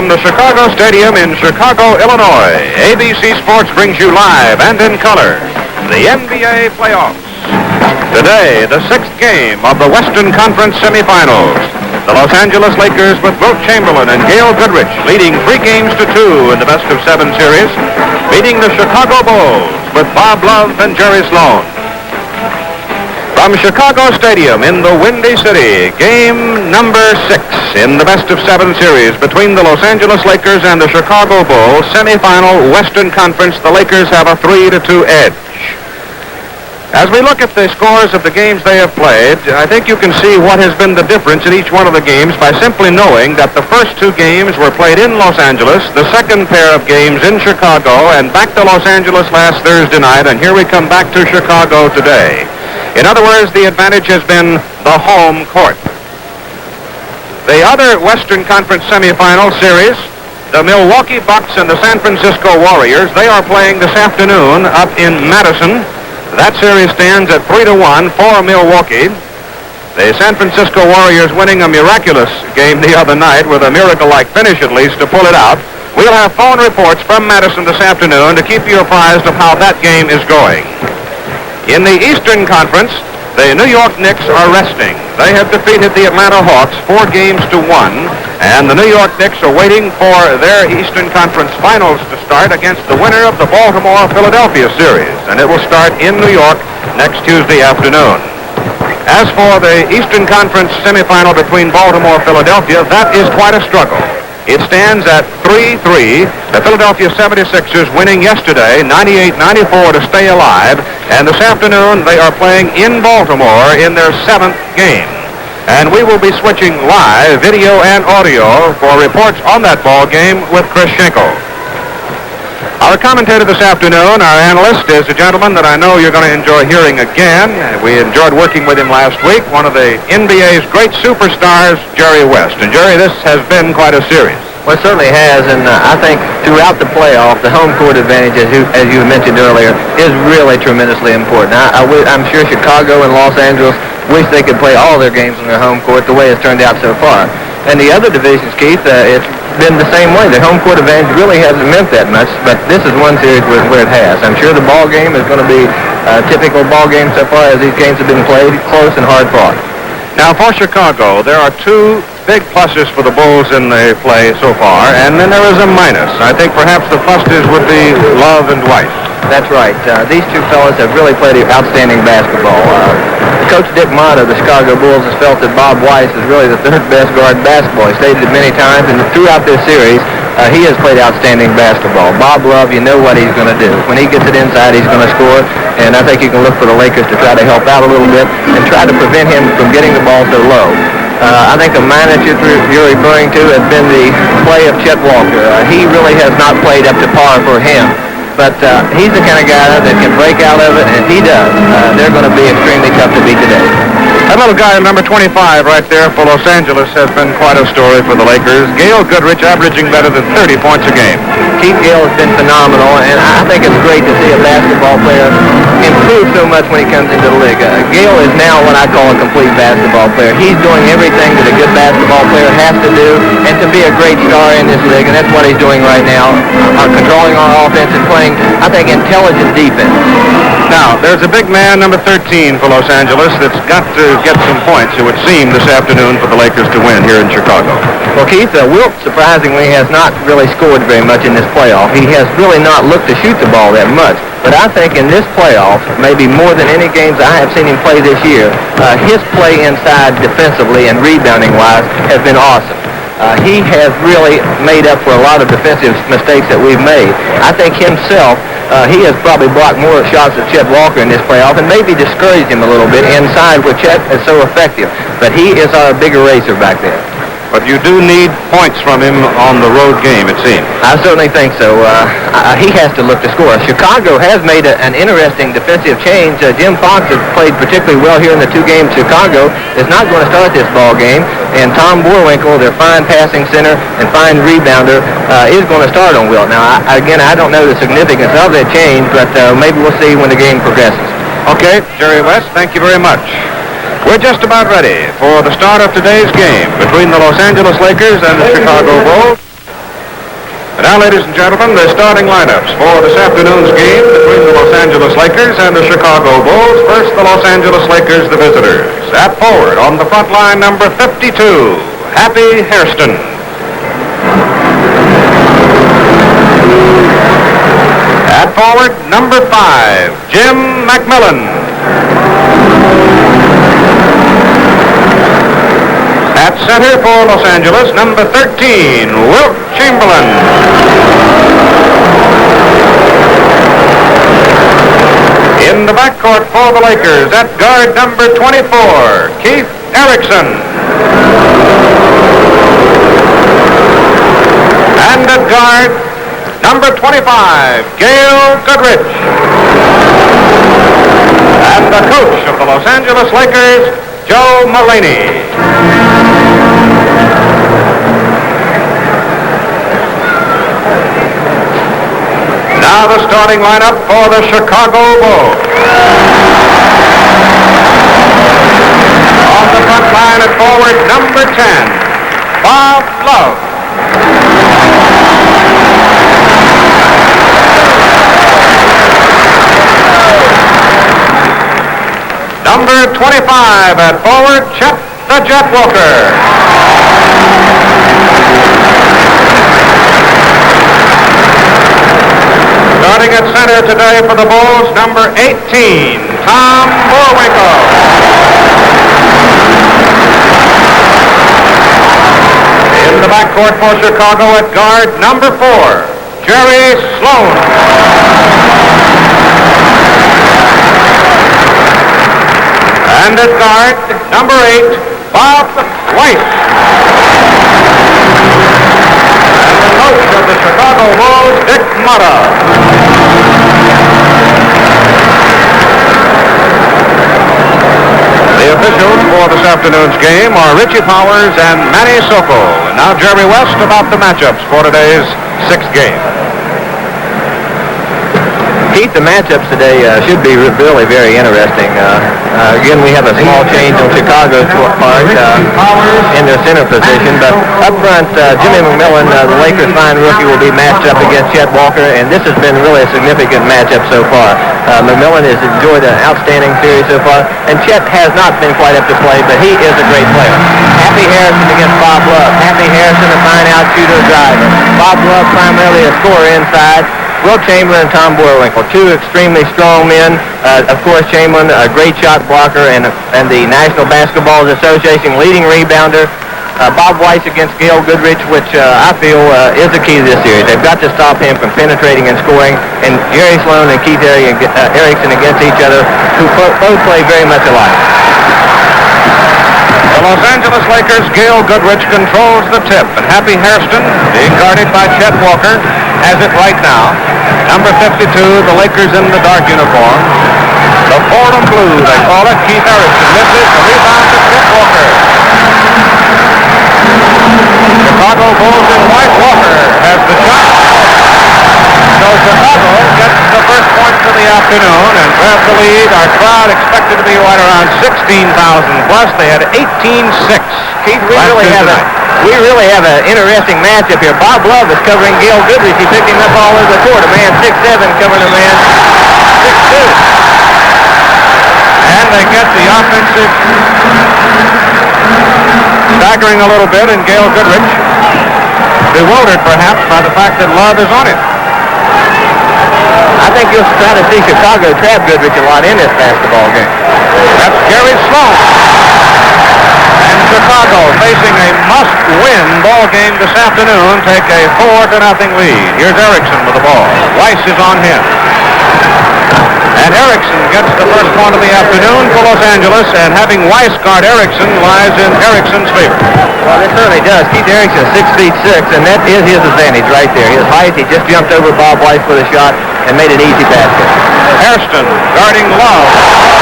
From the Chicago Stadium in Chicago, Illinois, ABC Sports brings you live and in color the NBA playoffs. Today, the sixth game of the Western Conference Semifinals. The Los Angeles Lakers with Wilt Chamberlain and Gail Goodrich leading 3-2 in the best-of-7 series, beating the Chicago Bulls with Bob Love and Jerry Sloan. From Chicago Stadium in the Windy City, game number 6 in the best-of-7 series between the Los Angeles Lakers and the Chicago Bulls, semifinal Western Conference. The Lakers have a 3-2 edge. As we look at the scores of the games they have played, I think you can see what has been the difference in each one of the games by simply knowing that the first 2 games were played in Los Angeles, the second pair of games in Chicago, and back to Los Angeles last Thursday night, and here we come back to Chicago today. In other words, the advantage has been the home court. The other Western Conference semifinal series, the Milwaukee Bucks and the San Francisco Warriors, they are playing this afternoon up in Madison. That series stands at 3-1 for Milwaukee. The San Francisco Warriors winning a miraculous game the other night with a miracle-like finish at least to pull it out. We'll have phone reports from Madison this afternoon to keep you apprised of how that game is going. In the Eastern Conference, the New York Knicks are resting. They have defeated the Atlanta Hawks 4-1, and the New York Knicks are waiting for their Eastern Conference Finals to start against the winner of the Baltimore-Philadelphia series, and it will start in New York next Tuesday afternoon. As for the Eastern Conference semifinal between Baltimore-Philadelphia, that is quite a struggle. It stands at 3-3. The Philadelphia 76ers winning yesterday 98-94 to stay alive. And this afternoon they are playing in Baltimore in their 7th game. And we will be switching live video and audio for reports on that ball game with Chris Schenkel. Our commentator this afternoon, our analyst, is a gentleman that I know you're going to enjoy hearing again. We enjoyed working with him last week, one of the NBA's great superstars, Jerry West. And Jerry, this has been quite a series. Well, it certainly has, and I think throughout the playoff, the home court advantage, as you mentioned earlier, is really tremendously important. I'm sure Chicago and Los Angeles wish they could play all their games on their home court the way it's turned out so far. And the other divisions, Keith, it's been the same way. The home court advantage really hasn't meant that much, but this is one series where it has. I'm sure the ball game is going to be a typical ball game so far as these games have been played, close and hard fought. Now, for Chicago, there are 2 big pluses for the Bulls in the play so far, and then there is a minus. I think perhaps the pluses would be Love and Weiss. That's right. These 2 fellas have really played outstanding basketball. Coach Dick Mott of the Chicago Bulls has felt that Bob Weiss is really the 3rd best guard in basketball. He stated it many times, and throughout this series, he has played outstanding basketball. Bob Love, you know what he's going to do. When he gets it inside, he's going to score, and I think you can look for the Lakers to try to help out a little bit and try to prevent him from getting the ball so low. I think the minus you're referring to has been the play of Chet Walker. He really has not played up to par for him. But he's the kind of guy that can break out of it, and if he does, they're going to be extremely tough to beat today. That little guy, number 25, right there for Los Angeles, has been quite a story for the Lakers. Gail Goodrich averaging better than 30 points a game. Keith Gail has been phenomenal, and I think it's great to see a basketball player improve so much when he comes into the league. Gail is now what I call a complete basketball player. He's doing everything that a good basketball player has to do, and to be a great star in this league, and that's what he's doing right now, controlling our offense and playing, I think, intelligent defense. Now, there's a big man, number 13 for Los Angeles, that's got to get some points, it would seem, this afternoon for the Lakers to win here in Chicago. Well, Keith, Wilt, surprisingly, has not really scored very much in this playoff. He has really not looked to shoot the ball that much. But I think in this playoff, maybe more than any games I have seen him play this year, his play inside defensively and rebounding-wise has been awesome. He has really made up for a lot of defensive mistakes that we've made. I think himself, he has probably blocked more shots of Chet Walker in this playoff and maybe discouraged him a little bit inside where Chet is so effective. But he is our big eraser back there. But you do need points from him on the road game, it seems. I certainly think so. He has to look to score. Chicago has made an interesting defensive change. Jim Fox has played particularly well here in the 2 games. Chicago is not going to start this ball game, and Tom Boerwinkle, their fine passing center and fine rebounder, is going to start on Wilt. Now, I don't know the significance of that change, but maybe we'll see when the game progresses. Okay, Jerry West, thank you very much. We're just about ready for the start of today's game between the Los Angeles Lakers and the Chicago Bulls. And now, ladies and gentlemen, the starting lineups for this afternoon's game between the Los Angeles Lakers and the Chicago Bulls. First, the Los Angeles Lakers, the visitors. At forward, on the front line, number 52, Happy Hairston. At forward, number 5, Jim McMillian. At center for Los Angeles, number 13, Wilt Chamberlain. In the backcourt for the Lakers, at guard number 24, Keith Erickson. And at guard, number 25, Gail Goodrich. And the coach of the Los Angeles Lakers, Joe Mullaney. Now the starting lineup for the Chicago Bulls. On the front line at forward, number 10, Bob Love. Number 25 at forward, Chet the Jet Walker. Starting at center today for the Bulls, number 18, Tom Boerwinkle. In the backcourt for Chicago at guard, number 4, Jerry Sloan. And at guard, number 8, Bob Weiss. And the coach of the Chicago Bulls, Dick Motta. The officials for this afternoon's game are Richie Powers and Manny Sokol. And now Jerry West about the matchups for today's sixth game. Keith, the matchups today should be really very interesting. Again, we have a small change on Chicago's part in their center position, but up front, Jimmy McMillian, the Lakers' fine rookie, will be matched up against Chet Walker, and this has been really a significant matchup so far. McMillian has enjoyed an outstanding series so far, and Chet has not been quite up to play, but he is a great player. Happy Hairston against Bob Love. Happy Hairston, a fine out shooter driver. Bob Love, primarily a scorer inside. Wilt Chamberlain and Tom Boerwinkle, two extremely strong men. Of course, Chamberlain, a great shot blocker and the National Basketball Association leading rebounder. Bob Weiss against Gail Goodrich, which I feel is the key to this series. They've got to stop him from penetrating and scoring. And Jerry Sloan and Keith Erickson against each other, who both play very much alike. The Los Angeles Lakers' Gail Goodrich controls the tip, and Happy Hairston, being guarded by Chet Walker, has it right now. Number 52, the Lakers in the dark uniform. The Fordham Blue, they call it. Keith Erickson misses. The rebound to Chet Walker. Chicago Bulls in white. Walker has the shot. So Chicago gets the first points of the afternoon and grabs the lead. Our crowd expected to be right around 16,000 plus. They had 18-6. Keith, we really have an interesting matchup here. Bob Love is covering Gail Goodrich. He picked him up all over the court. A man 6'7" covering a man 6'2". And they get the offensive staggering a little bit, and Gail Goodrich, bewildered perhaps by the fact that Love is on it. I think you'll try to see Chicago trap Goodrich a lot in this basketball game. That's Jerry Sloan. And Chicago, facing a must-win ball game this afternoon, take a 4-0 lead. Here's Erickson with the ball. Weiss is on him. And Erickson gets the first point of the afternoon for Los Angeles, and having Weiss guard Erickson lies in Erickson's favor. Well, it certainly does. Keith Erickson is 6'6", and that is his advantage right there. His height, he just jumped over Bob Weiss with a shot and made an easy basket. Hairston guarding Love.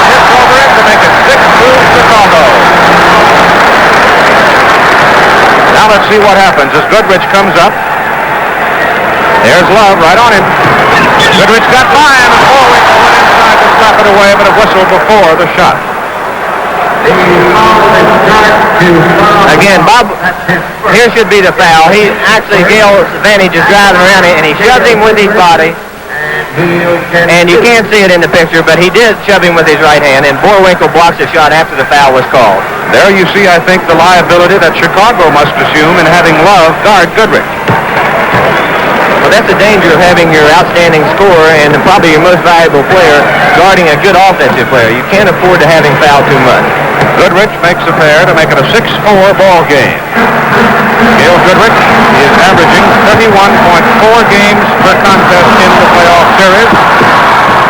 Hits over him to make it 6-2 Chicago. Now let's see what happens as Goodrich comes up. There's Love right on him. Goodrich got by him, and Boerwinkle went inside to slap it away, but it whistled before the shot. Again, Bob, here should be the foul. He actually, Gail's advantage is driving around it, and he shoves him with his body. And you can't see it in the picture, but he did shove him with his right hand, and Boerwinkle blocks the shot after the foul was called. There you see, I think, the liability that Chicago must assume in having Love guard Goodrich. Well, that's the danger of having your outstanding scorer and probably your most valuable player guarding a good offensive player. You can't afford to have him foul too much. Goodrich makes a pair to make it a 6-4 ball game. Gail Goodrich is averaging 31.4 games per contest in the playoff series.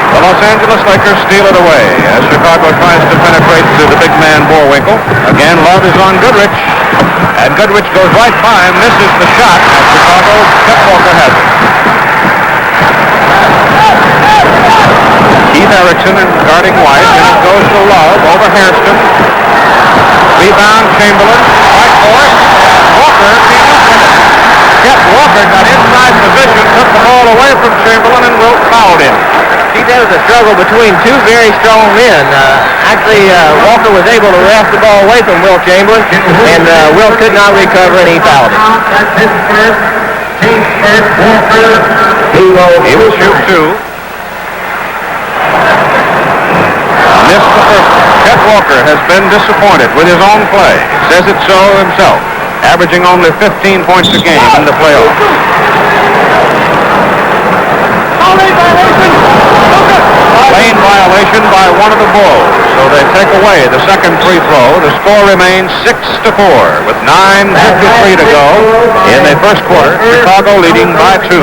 The Los Angeles Lakers steal it away as Chicago tries to penetrate to the big man Boerwinkle. Again, Love is on Goodrich, and Goodrich goes right by him, misses the shot, and Chicago's Chet Walker has it. Keith Erickson guarding Weiss, and it goes to Love over Hairston. Rebound, Chamberlain, right for it, and Walker came up with it. Chet Walker got inside position, took the ball away from Chamberlain, and Wilt fouled him. See, that was a struggle between two very strong men. Walker was able to wrest the ball away from Wilt Chamberlain, and Wilt could not recover, and he fouled him. He will shoot two. Missed the first. Chet Walker has been disappointed with his own play. Says it so himself. Averaging only 15 points a game in the playoffs. Lane violation by one of the Bulls, so they take away the second free throw. The score remains 6-4 with 9:53 to go in the first quarter. Chicago leading by 2.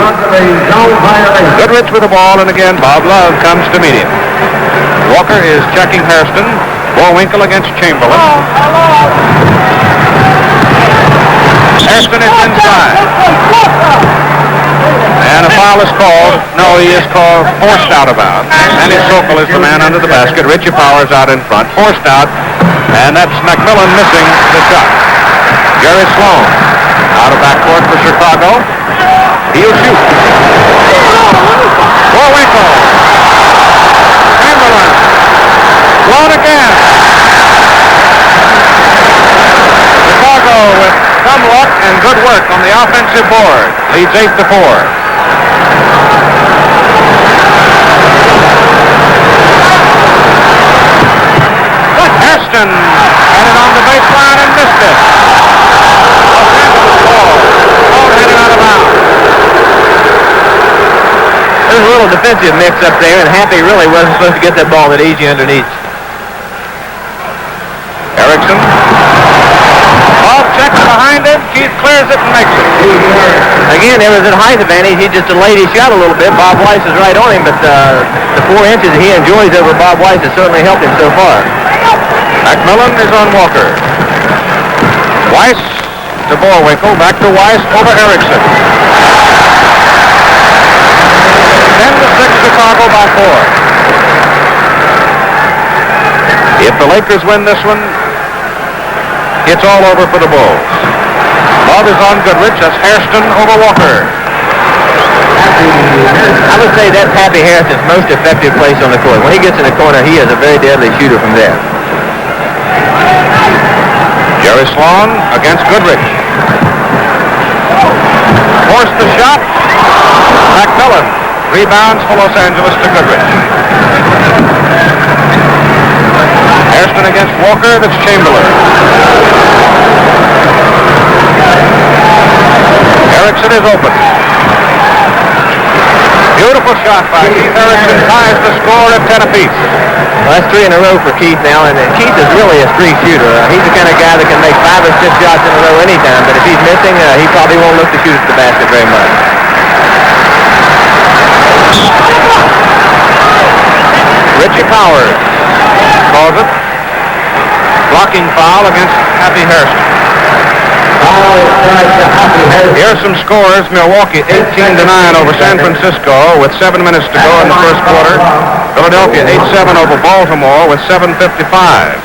Goodrich with the ball, and again Bob Love comes to meet him. Walker is checking Hairston. Boerwinkle against Chamberlain. Hairston is inside. And a foul is called. No, he is called forced out of bounds. Manny Sokol is the man under the basket. Richie Powers out in front. Forced out. And that's McMillian missing the shot. Jerry Sloan out of backcourt for Chicago. He'll shoot. Boerwinkle. Chamberlain. Sloan again. Chicago with some luck and good work on the offensive board. Leads 8-4. Hairston had it on the baseline and missed it. Los Angeles ball. Sloan had it out of bounds. There's a little defensive mix up there, and Happy really wasn't supposed to get that ball that easy underneath. Erickson. Bob checks behind him. Keith clears it and makes it. Again, there was a height advantage. He just delayed his shot a little bit. Bob Weiss is right on him, but the 4 inches that he enjoys over Bob Weiss has certainly helped him so far. McMillian is on Walker. Weiss to Boerwinkle. Back to Weiss over Erickson. 10-6 Chicago by 4. If the Lakers win this one, it's all over for the Bulls. Love is on Goodrich. That's Hairston over Walker. I would say that's Happy Hairston's most effective place on the court. When he gets in the corner, he is a very deadly shooter from there. Jerry Sloan against Goodrich. Forced the shot. McMillian rebounds for Los Angeles to Goodrich. Hairston against Walker. That's Chamberlain. Erickson is open. Beautiful shot by Keith Erickson. Ties the score at 10 apiece. Well, that's 3 in a row for Keith now, and Keith is really a streak shooter. He's the kind of guy that can make 5 or 6 shots in a row anytime, but if he's missing, he probably won't look to shoot at the basket very much. Richie Powers calls it. Blocking foul against Happy Hairston. Here are some scores. Milwaukee 18-9 over San Francisco with 7 minutes to go in the first quarter. Philadelphia 8-7 over Baltimore with 7:55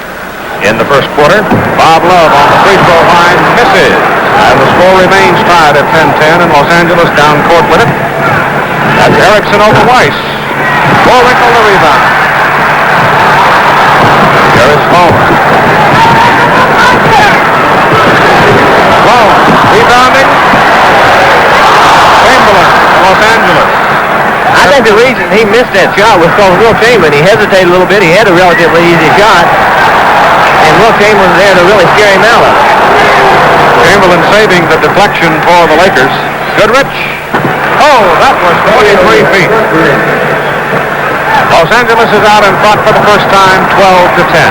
in the first quarter. Bob Love on the free throw line misses. And the score remains tied at 10-10 and Los Angeles down court with it. That's Erickson over Weiss. Boerwinkle the rebound. Jerry Sloan. think the reason he missed that shot was because Wilt Chamberlain, he hesitated a little bit. He had a relatively easy shot. And Wilt Chamberlain there to really scare him out of it. Chamberlain saving the deflection for the Lakers. Goodrich. Oh, that was 43 feet. Los Angeles is out in front for the first time, 12-10.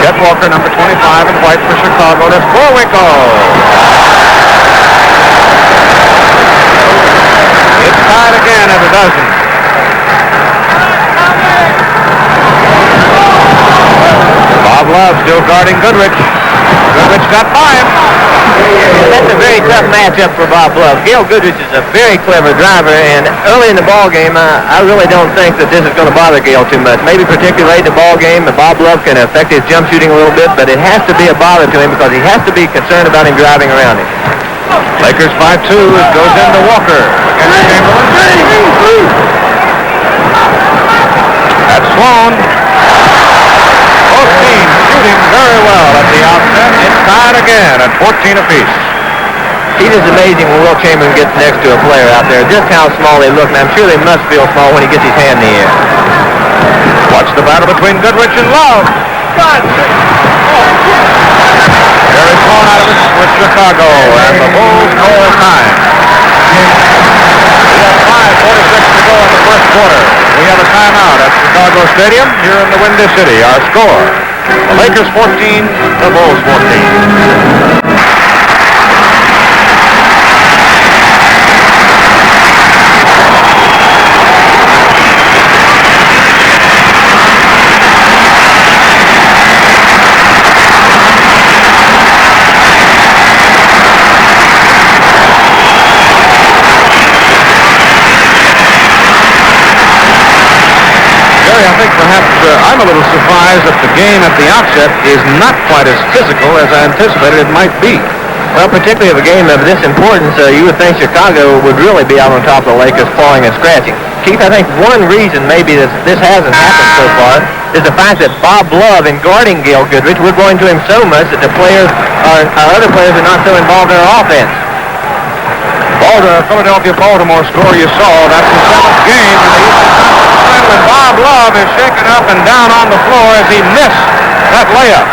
Chet Walker, number 25 in white for Chicago. That's Boerwinkle. It's tied again at a dozen. Bob Love still guarding Goodrich. Goodrich got by him. That's a very tough matchup for Bob Love. Gail Goodrich is a very clever driver, and early in the ball game, I really don't think that this is going to bother Gail too much. Maybe particularly late in the ball game, Bob Love can affect his jump shooting a little bit, but it has to be a bother to him because he has to be concerned about him driving around him. Lakers 5-2. It goes into Walker against Chamberlain. That's Sloan. Both teams shooting very well at the outset. It's tied again at 14 apiece. It is amazing when Wilt Chamberlain gets next to a player out there, just how small they look, and I'm sure they must feel small when he gets his hand in the air. Watch the battle between Goodrich and Love. Very thrown out of it with Chicago, and the Bulls call time. We have 5:46 to go in the first quarter. We have a timeout at Chicago Stadium here in the Windy City. Our score, the Lakers 14, the Bulls 14. I think perhaps I'm a little surprised that the game at the outset is not quite as physical as I anticipated it might be. Well, particularly of a game of this importance, you would think Chicago would really be out on top of the Lakers clawing and scratching. Keith, I think one reason maybe that this hasn't happened so far is the fact that Bob Love, in guarding Gail Goodrich, we're going to him so much that the players, our other players, are not so involved in our offense. Philadelphia-Baltimore score you saw. That's the seventh game. And Bob Love is shaken up and down on the floor as he missed that layup.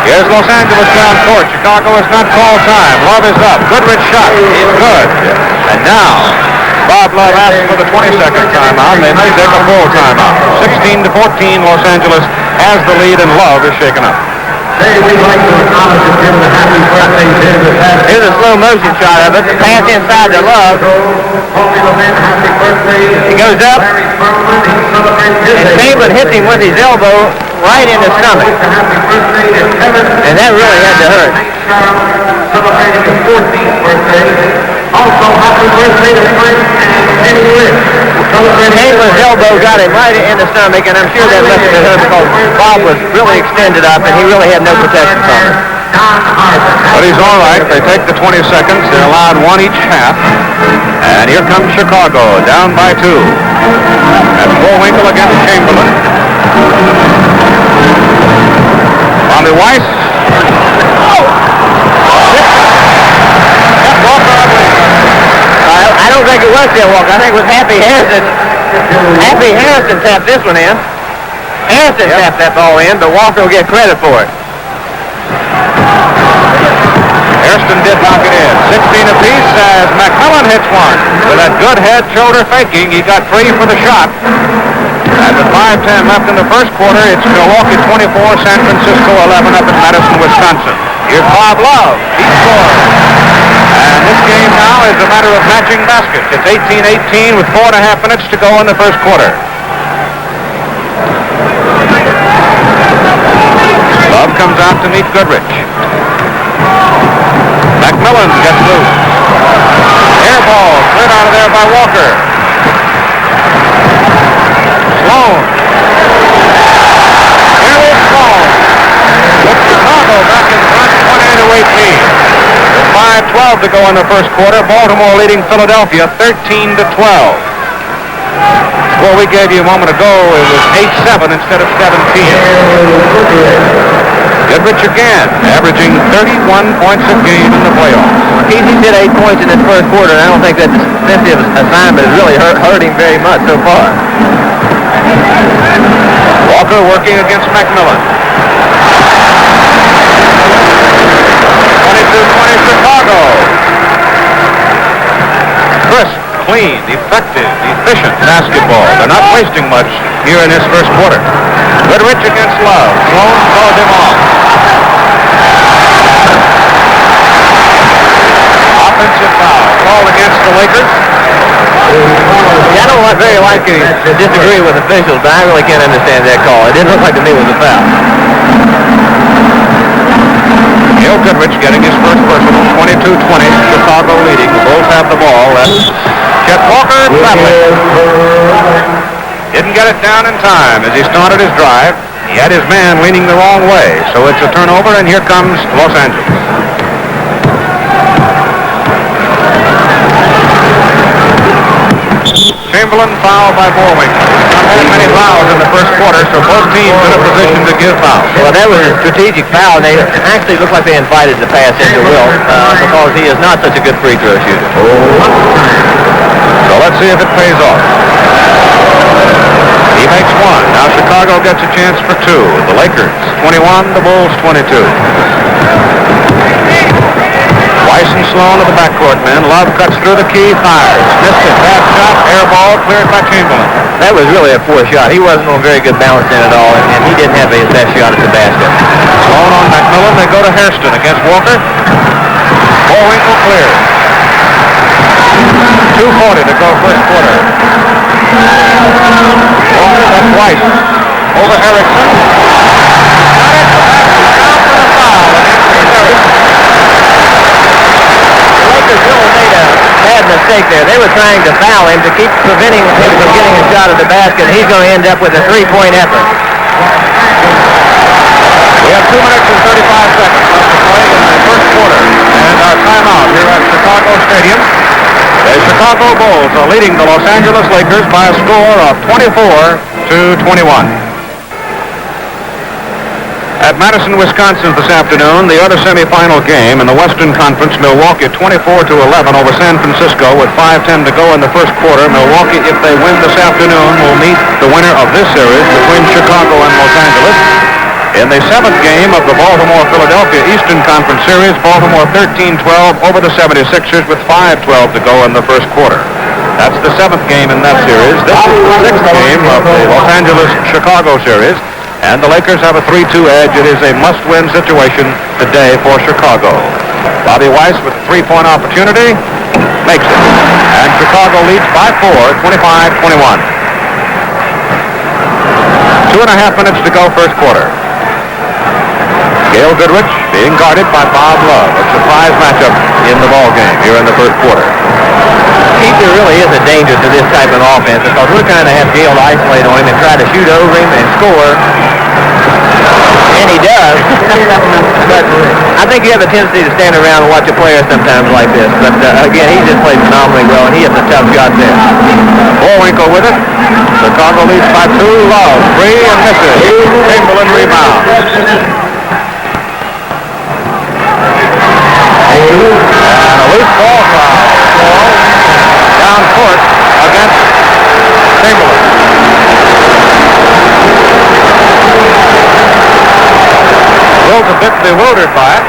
Here's Los Angeles down court. Chicago has not called time. Love is up. Goodrich shot. It's good. And now, Bob Love asks for the 22nd timeout, and they may take a full timeout. 16-14, Los Angeles has the lead, and Love is shaken up. We'd like to acknowledge and give a happy birthday to the past. Here's a slow motion shot of it. The pass inside to Love. Happy birthday. He goes up, and Chamberlain hits him with his elbow right in the stomach. And that really had to hurt. Celebrating his 14th birthday. Also, happy birthday to Frank and Eddie Rich. Chamberlain's elbow got him right in the stomach, and I'm sure that must have been hurt because Bob was really extended up, and he really had no protection from it. But he's all right. They take the 20 seconds. They're allowed one each half. And here comes Chicago, down by 2. That's Boerwinkle against Chamberlain. On to Weiss. I don't think it was Chet Walker. I think it was Happy Hairston. Happy Hairston tapped this one in. Hairston tapped that ball in, but Walker will get credit for it. Hairston did knock it in. 16 apiece as McMillian hits one. With that good head shoulder faking, he got free for the shot. And with 5:10 left in the first quarter, it's Milwaukee 24, San Francisco 11 up in Madison, Wisconsin. Here's Bob Love. He scores. And this game now is a matter of matching baskets. It's 18-18 with 4.5 minutes to go in the first quarter. Love comes out to meet Goodrich. McMillian gets loose. Air ball cleared out of there by Walker. Sloan. Here is Sloan. With Chicago back in front, 28-18. 5:12 to go in the first quarter. Baltimore leading Philadelphia 13-12. Well, we gave you a moment ago, it was 8-7 instead of 17. Goodrich again, averaging 31 points a game in the playoffs. He's hit 8 points in his first quarter, and I don't think that defensive assignment has really hurt him very much so far. Walker working against McMillian. 22-20 Chicago. Crisp, clean, effective, efficient basketball. They're not wasting much here in this first quarter. Goodrich against Love. Sloan throws him off. Offensive foul called against the Lakers. Yeah, I don't very like to disagree with officials, but I really can't understand that call. It didn't look like to me it was a foul. Gail Goodrich getting his first personal, 22-20. Chicago leading. The Bulls have the ball. That's Chet Walker traveling. Didn't get it down in time as he started his drive. He had his man leaning the wrong way, so it's a turnover, and here comes Los Angeles. Chamberlain fouled by Boerwinkle. Not very many fouls in the first quarter, so both teams in a position to give fouls. Well, that was a strategic foul. They actually looked like they invited the pass into Wilt because he is not such a good free throw shooter. So let's see if it pays off. He makes one. Now Chicago gets a chance for two. The Lakers 21, the Bulls 22. Weiss and Sloan of the backcourt men. Love cuts through the key, fires. Missed it. Bad shot. Air ball cleared by Chamberlain. That was really a poor shot. He wasn't on very good balance in at all, and he didn't have his best shot at the basket. Sloan on McMillian. They go to Hairston against Walker. Boerwinkle cleared. 2:40 to go first quarter. Walker, that's Weiss. Over Erickson. Got it. Down for the foul against Erickson. Really made a bad mistake there. They were trying to foul him to keep preventing him from getting a shot at the basket. He's going to end up with a three-point effort. We have 2 minutes and 35 seconds left to play in the first quarter. And our timeout here at Chicago Stadium. The Chicago Bulls are leading the Los Angeles Lakers by a score of 24-21. At Madison, Wisconsin this afternoon, the other semifinal game in the Western Conference, Milwaukee 24-11 over San Francisco with 5:10 to go in the first quarter. Milwaukee, if they win this afternoon, will meet the winner of this series between Chicago and Los Angeles. In the 7th game of the Baltimore-Philadelphia Eastern Conference Series, Baltimore 13-12 over the 76ers with 5:12 to go in the first quarter. That's the 7th game in that series. This is the 6th game of the Los Angeles-Chicago series. And the Lakers have a 3-2 edge. It is a must-win situation today for Chicago. Bobby Weiss with a three-point opportunity makes it. And Chicago leads by 4, 25-21. 2.5 minutes to go first quarter. Gail Goodrich being guarded by Bob Love. A surprise matchup in the ball game here in the first quarter. There really is a danger to this type of offense because we're trying to have Gail isolate on him and try to shoot over him and score. And he does. But I think you have a tendency to stand around and watch a player sometimes like this. But again, he just played phenomenally well, and he has a tough shot there. Boerwinkle with it. Chicago leads by 2. Love, 3 and misses. Chamberlain rebound. And a loose ball foul. Down court against Chamberlain. Will's a bit bewildered by it.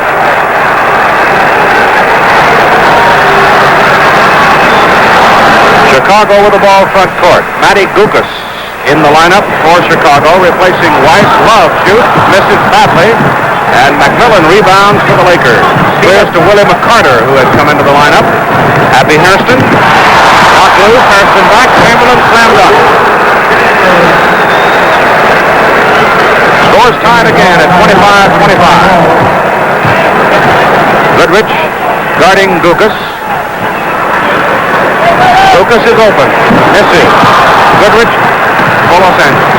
Chicago with the ball front court. Matty Gukas in the lineup for Chicago, replacing Weiss. Love shoots, misses badly, and McMillian rebounds for the Lakers. Clears to Willie McCarter, who had come into the lineup. Happy Hairston. Knocked loose, Hairston back, Chamberlain slammed up. Scores tied again at 25-25. Goodrich guarding Gukas. Gukas is open. Misses. Goodrich for Los Angeles.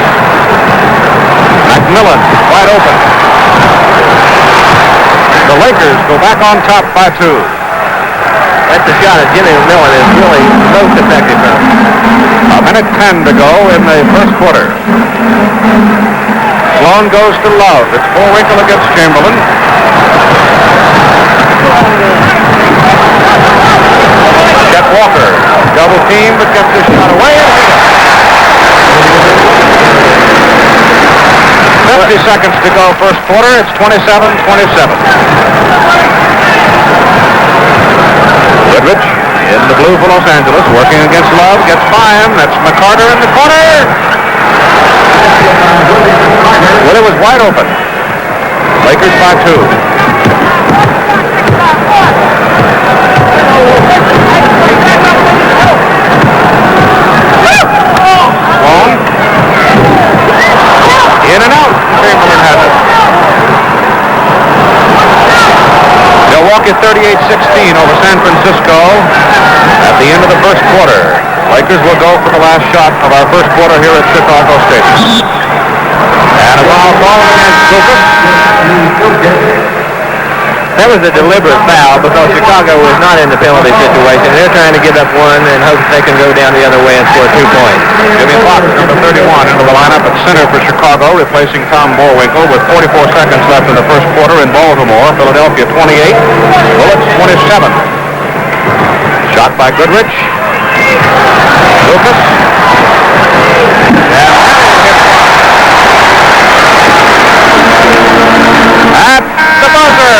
McMillian wide open. The Lakers go back on top by 2. That's the shot of Jimmy McMillian is really most effective from him. 1:10 to go in the first quarter. Sloan goes to Love. It's Boerwinkle against Chamberlain. Chet Walker, double team, but gets his shot away and hit it. 50 seconds to go first quarter. It's 27-27. Goodrich in the blue for Los Angeles, working against Love, gets by him. That's McCarter in the corner. Well, it was wide open. Lakers by 2. Sloan. In and out. Chamberlain has it. Milwaukee 38-16 over San Francisco at the end of the first quarter. Lakers will go for the last shot of our first quarter here at Chicago Stadium. And a foul ball against Lucas. That was a deliberate foul because Chicago was not in the penalty situation. They're trying to give up one and hope they can go down the other way and score 2 points. Jimmy Fox, number 31, into the lineup at center for Chicago, replacing Tom Boerwinkle with 44 seconds left in the first quarter in Baltimore. Philadelphia 28, Bullets 27. Shot by Goodrich. Lucas. At the buzzer.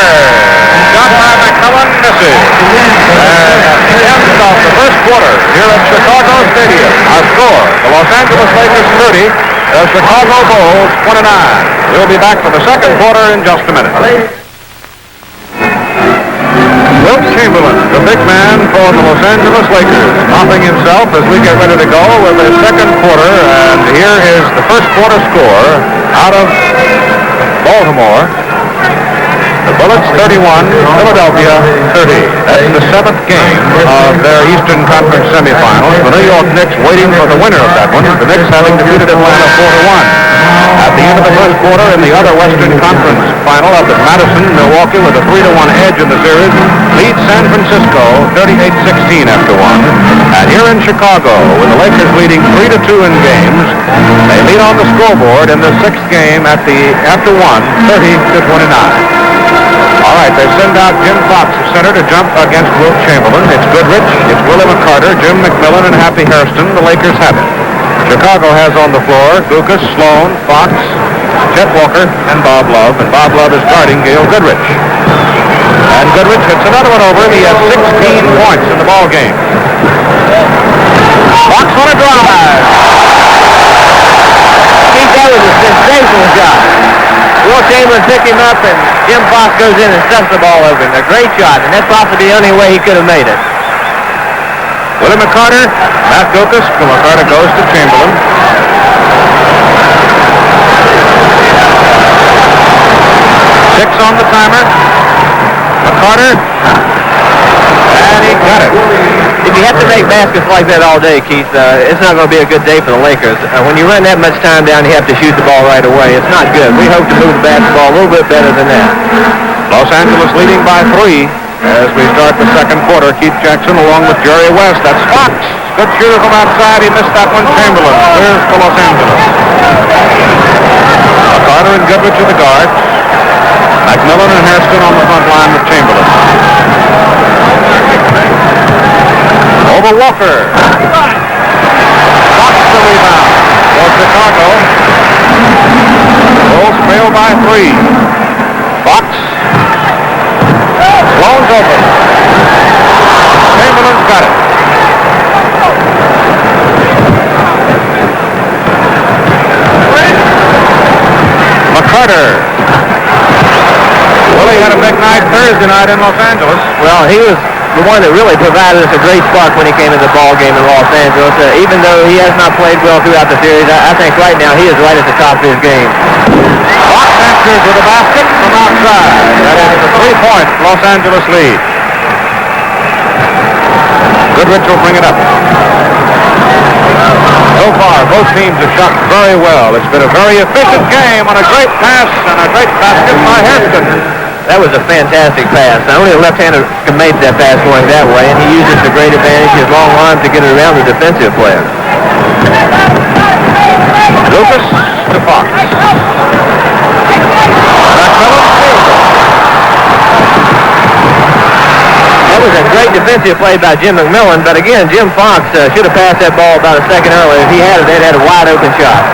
Shot by McMillian misses. And at the end of the first quarter here at Chicago Stadium, our score, the Los Angeles Lakers 30, the Chicago Bulls 29. We'll be back for the second quarter in just a minute. Wilt Chamberlain, the big man for the Los Angeles Lakers, mopping himself as we get ready to go with the second quarter. And here is the first quarter score out of Baltimore. The Bullets 31, Philadelphia 30. That's the 7th game of their Eastern Conference Semifinals. The New York Knicks waiting for the winner of that one. The Knicks having defeated Atlanta 4-1. At the end of the first quarter in the other Western Conference final up at Madison, Milwaukee with a 3-1 edge in the series leads San Francisco 38-16 after 1. And here in Chicago, with the Lakers leading 3-2 in games, they lead on the scoreboard in the 6th game after 1, 30-29. All right, they send out Jim Fox, the center, to jump against Wilt Chamberlain. It's Goodrich, it's Willie McCarter, Jim McMillian, and Happy Hairston. The Lakers have it. Chicago has on the floor Lucas, Sloan, Fox, Chet Walker, and Bob Love. And Bob Love is guarding Gail Goodrich. And Goodrich hits another one over, and he has 16 points in the ball game. Fox on a drive. Keith, that was a sensational shot. Wilt Chamberlain picked him up, and Jim Fox goes in and stuffs the ball over him. A great shot, and that's possibly the only way he could have made it. Willie McCarter, Matt Gokas. McCarter goes to Chamberlain. Six on the timer. McCarter, and he got it. If you have to make baskets like that all day, Keith, it's not going to be a good day for the Lakers. When you run that much time down, you have to shoot the ball right away. It's not good. We hope to move the basketball a little bit better than that. Los Angeles leading by 3 as we start the second quarter. Keith Jackson along with Jerry West. That's Fox. Good shooter from outside. He missed that one. Chamberlain clears for Los Angeles. McCarter and Goodrich are the guards. McMillian and Hairston on the front line with Chamberlain. Over Walker. Fox the rebound for Chicago. Bulls trail by 3. Fox. Sloan's open. Chamberlain's got it. McCarter. Willie had a big night Thursday night in Los Angeles. Well, he was the one that really provided us a great spark when he came to the ball game in Los Angeles. Even though he has not played well throughout the series, I think right now he is right at the top of his game. Fox answers with a basket from outside. That is a 3-point Los Angeles lead. Goodrich will bring it up. So far, both teams have shot very well. It's been a very efficient game on a great pass and a great basket by Hairston. That was a fantastic pass. Not only a left-hander can make that pass going that way, and he used it to great advantage, his long arm to get it around the defensive player. Lucas to Fox. defensive play by Jim McMillian, but again, Jim Fox should have passed that ball about a second earlier. If he had it, they'd had a wide open shot.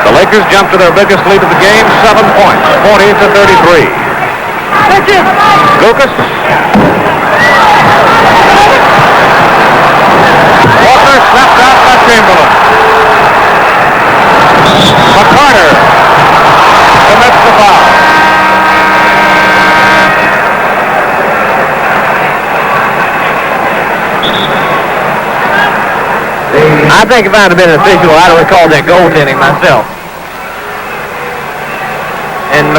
The Lakers jump to their biggest lead of the game, 7 points, 40-33. Lucas. Walker slapped out by Chamberlain. McCarter commits the foul. I think if I'd have been an official, I'd have called that goaltending myself. And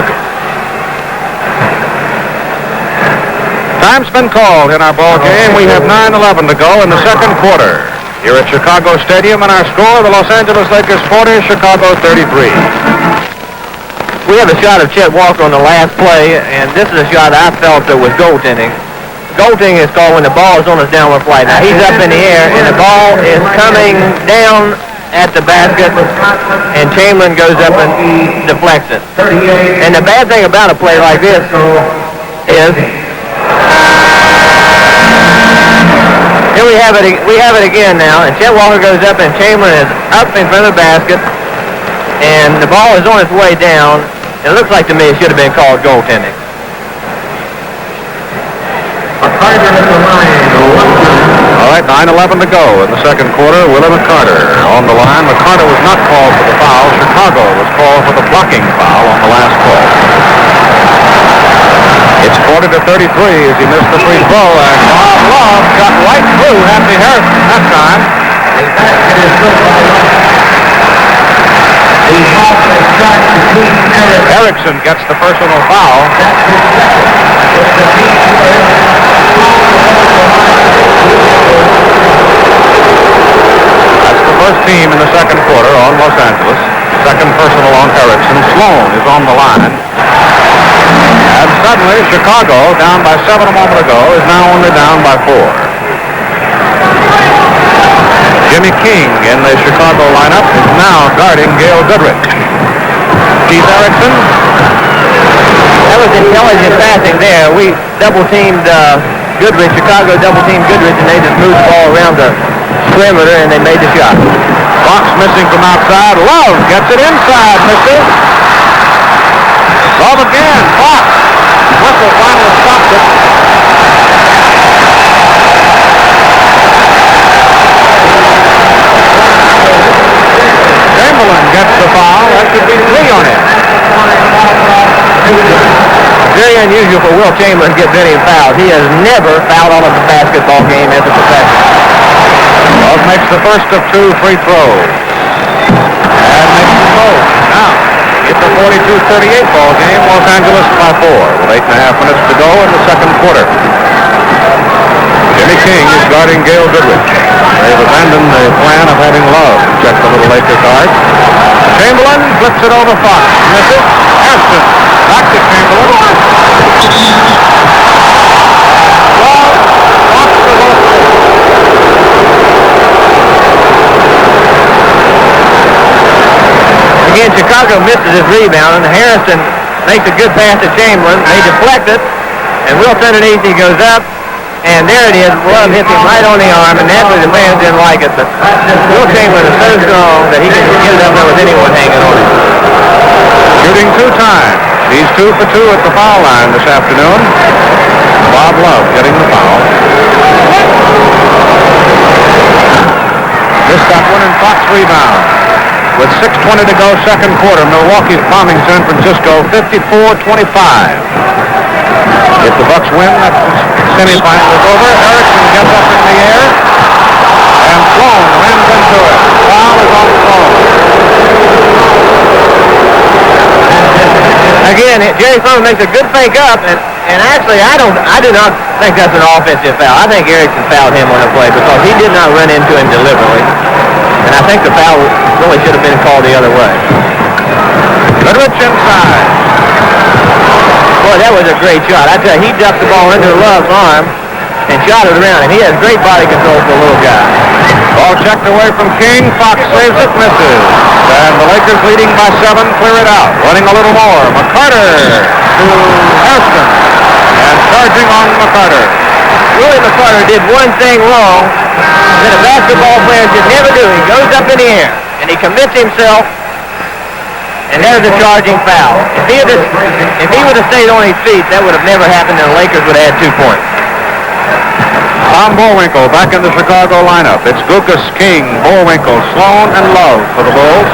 Time's been called in our ball game. We have 9:11 to go in the second quarter. Here at Chicago Stadium, and our score, the Los Angeles Lakers 40, Chicago 33. We have a shot of Chet Walker on the last play, and this is a shot I felt that was goaltending. Goaltending is called when the ball is on its downward flight. Now, he's up in the air, and the ball is coming down at the basket, and Chamberlain goes up and deflects it. And the bad thing about a play like this is, here we have it again now, and Chet Walker goes up, and Chamberlain is up in front of the basket, and the ball is on its way down. It looks like to me it should have been called goaltending. All right, 9:11 to go in the second quarter. Willie McCarter on the line. McCarter was not called for the foul. Chicago was called for the blocking foul on the last call. It's 40-33 as he missed the free throw, and Bob Love got right through Happy Hairston that time. Erickson gets the personal foul. That's the first team in the second quarter on Los Angeles. Second personal on Erickson. Sloan is on the line. And suddenly, Chicago, down by 7 a moment ago, is now only down by 4. Jimmy King in the Chicago lineup is now guarding Gail Goodrich. Keith Erickson. That was intelligent passing there. We double-teamed Goodrich. Chicago double-teamed Goodrich, and they just moved the ball around the perimeter, and they made the shot. Fox missing from outside. Love gets it inside, misses. Love again. Fox. Whistle finally stopped it. Chamberlain gets the foul. That should be 3 on him. Very unusual for Wilt Chamberlain to get many fouls. He has never fouled on a basketball game as a professional. Love makes the first of 2 free throws. And makes them both. Now, it's a 42-38 ball game. Los Angeles by 4 with 8.5 minutes to go in the second quarter. Jimmy King is guarding Gail Goodrich. They've abandoned the plan of having Love check the little Laker card. Chamberlain flips it over Fox. Misses. Hairston. Back to Chamberlain. Love. Fox for both. Again, Chicago misses his rebound, and Hairston makes a good pass to Chamberlain. They deflect it, and Wilt underneath, he goes up, and there it is. Love hits him right on the arm, and naturally the fans didn't like it, but Wilt Chamberlain is so strong that he can get it up there with anyone hanging on him. Shooting 2 times. He's 2 for 2 at the foul line this afternoon. Bob Love getting the foul. Missed that one, and Fox rebound. With 6:20 to go, second quarter, Milwaukee's bombing San Francisco 54-25. If the Bucks win, that semifinal is over. Erickson gets up in the air, and Sloan rams into it. Foul is on Sloan. Again, Jerry Sloan makes a good fake up, and actually, I do not think that's an offensive foul. I think Erickson fouled him on the play because he did not run into him deliberately. And I think the foul really should have been called the other way. Goodrich inside. Boy, that was a great shot. I tell you, he ducked the ball into Love's arm and shot it around, and he has great body control for a little guy. Ball checked away from King. Fox saves it, misses. And the Lakers leading by 7, clear it out. Running a little more. McCarter to Hairston. And charging on McCarter. Willie McCarter did one thing wrong that a basketball player should never do. He goes up in the air, and he commits himself, and there's a charging foul. If he would have stayed on his feet, that would have never happened, and the Lakers would have had 2 points. Tom Boerwinkle back in the Chicago lineup. It's Gukas, King, Boerwinkle, Sloan, and Love for the Bulls.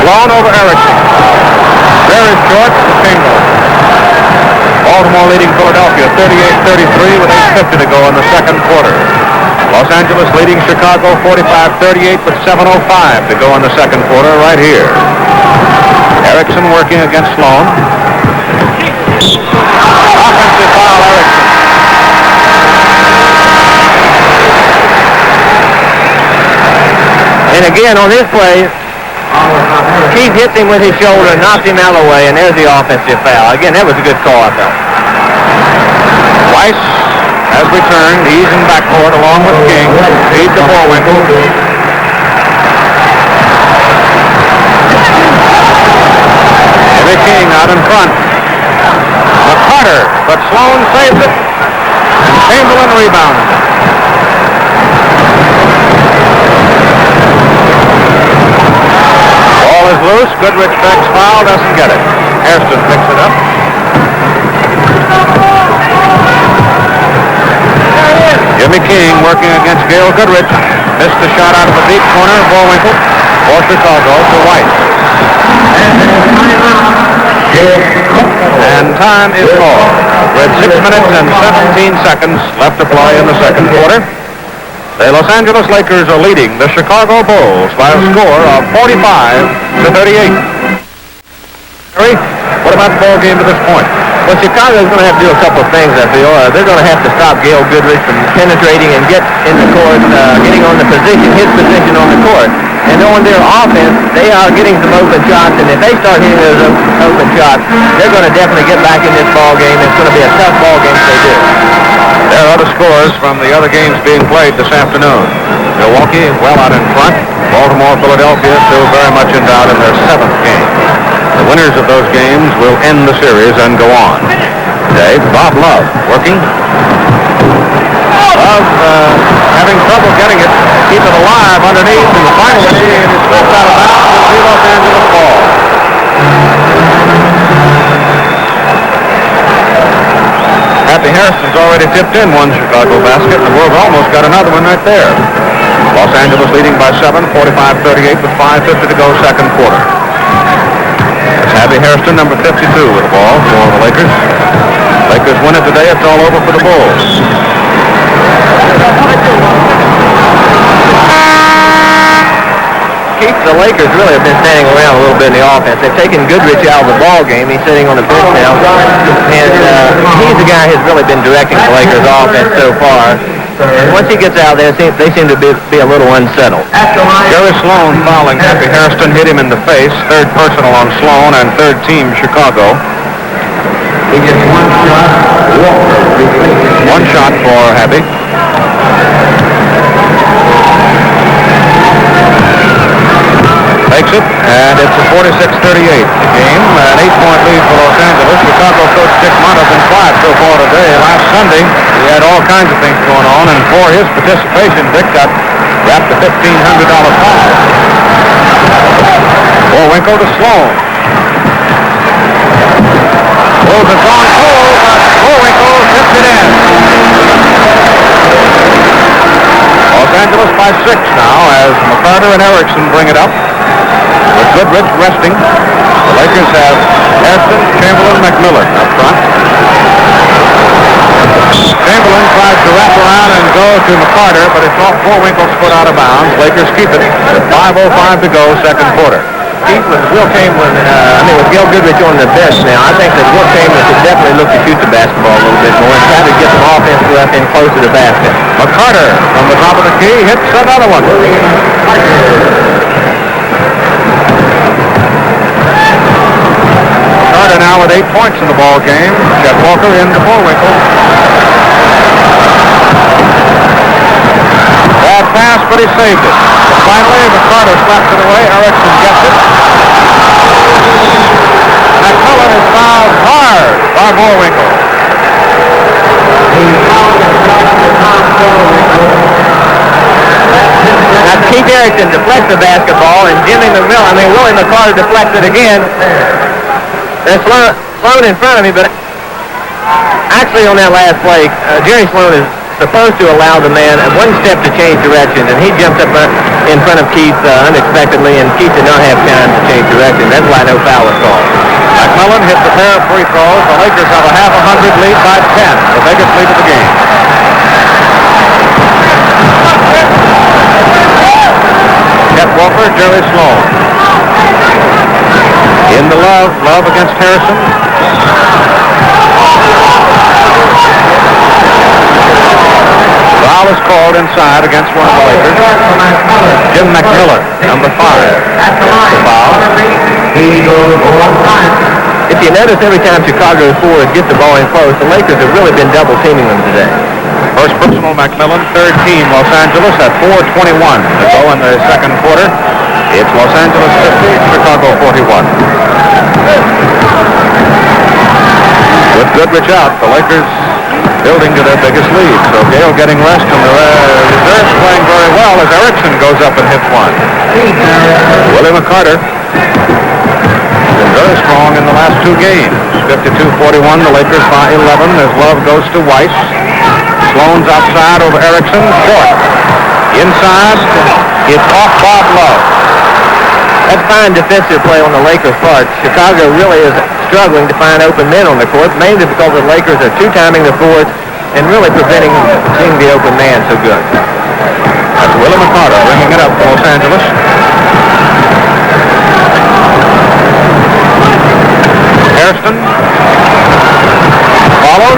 Sloan over Erickson. There is short to Tingle. Baltimore leading Philadelphia 38-33 with 8:50 to go in the second quarter. Los Angeles leading Chicago 45-38 with 7:05 to go in the second quarter right here. Erickson working against Sloan. Offensive foul, Erickson. And again, on this play, Keith hits him with his shoulder and knocks him out of the way, and there's the offensive foul. Again, that was a good call, I felt. Weiss has returned. He's in backcourt along with King. Feed to Boerwinkle. Heavy King out in front. McCarter, but Sloan saves it. And Chamberlain rebounds. Ball is loose. Goodrich begs foul, doesn't get it. Hairston picks it up. Jimmy King working against Gail Goodrich. Missed the shot out of the deep corner. Boerwinkle for Chicago to Weiss. And time is called with 6 minutes and 17 seconds left to play in the second quarter. The Los Angeles Lakers are leading the Chicago Bulls by a score of 45-38. What about the ball game to this point? Well, Chicago's going to have to do a couple of things, I feel. They're going to have to stop Gail Goodrich from penetrating and get in the court, getting on the position, his position on the court. And on their offense, they are getting some open shots, and if they start hitting those open shots, they're going to definitely get back in this ball game. It's going to be a tough ball game if they do. There are other scores from the other games being played this afternoon. Milwaukee well out in front. Baltimore, Philadelphia still very much in doubt in their 7th game. The winners of those games will end the series and go on. Today, Bob Love working. Love having trouble getting it, keep it alive underneath, and finally it is slipped out of bounds with the Los Angeles ball. Happy Hairston's already tipped in one Chicago basket, and the Wolves almost got another one right there. Los Angeles leading by 7, 45-38 with 5:50 to go second quarter. It's Happy Hairston, number 52, with the ball for the Lakers. Lakers win it today. It's all over for the Bulls. Keith, the Lakers really have been standing around a little bit in the offense. They've taken Goodrich out of the ball game. He's sitting on the bench now. And he's the guy who's really been directing the Lakers offense so far. And once he gets out there, they seem to be a little unsettled. Jerry Sloan fouling Happy Hairston, hit him in the face. 3rd personal on Sloan and 3rd team Chicago. He gets 1 shot. Walker. 1 shot for Happy. Takes it, and it's a 46-38 game. An 8-point lead for Los Angeles. Chicago coach Dick Mott has been quiet so far today. Last Sunday, he had all kinds of things going on, and for his participation, Dick got wrapped a $1,500 fine. Boerwinkle to Sloan. Bulls have gone full, but Boerwinkle tipped it in. Los Angeles by 6 now as McCarter and Erickson bring it up. With Goodrich resting, the Lakers have Hairston, Chamberlain, McMillian up front. Chamberlain tries to wrap around and go to McCarter, but it's off Boerwinkle's foot out of bounds. Lakers keep it. 5:05 to go, second quarter. Keith, with Wilt Chamberlain, with Gail Goodrich on the bench now, I think that Wilt Chamberlain should definitely look to shoot the basketball a little bit more and try to get some offense left in close to the basket. McCarter from the top of the key hits another one. McCarter now with 8 points in the ball game. Chet Walker into Boerwinkle. Bad pass, but he saved it. Finally, McCarter slaps it away. Erickson gets it. McMillian is fouled Harston deflects the basketball, and Willie McCarter deflects it again. There's Sloan in front of me, but actually on that last play, Jerry Sloan is supposed to allow the man one step to change directions, and he jumped up in front of Keith unexpectedly, and Keith did not have time to change direction. That's why no foul was called. McMillian hits a pair of free throws. The Lakers have a half 100 lead by 10, the biggest lead of the game. Chet Walker, Jerry Sloan. In the love against Harrison. Foul is called inside against one of the Lakers. Jim McMillian, number 5. That's the foul. If you notice, every time Chicago's forwards get the ball in close, the Lakers have really been double teaming them today. First personal McMillian, third team Los Angeles at 4:21 to go in the second quarter. It's Los Angeles 50, Chicago 41. With Goodrich out, the Lakers building to their biggest lead. So Gail getting rest, and the reserves playing very well as Erickson goes up and hits one. Willie McCarter been very strong in the last 2 games. 52-41, the Lakers by 11 as Love goes to Weiss. Sloan's outside over Erickson, short. Inside, it's off Bob Love. That's fine defensive play on the Lakers' part. Chicago really is struggling to find open men on the court, mainly because the Lakers are two-timing the forwards and really preventing seeing the open man so good. That's Willie McCarter bringing it up for Los Angeles. Hairston follows.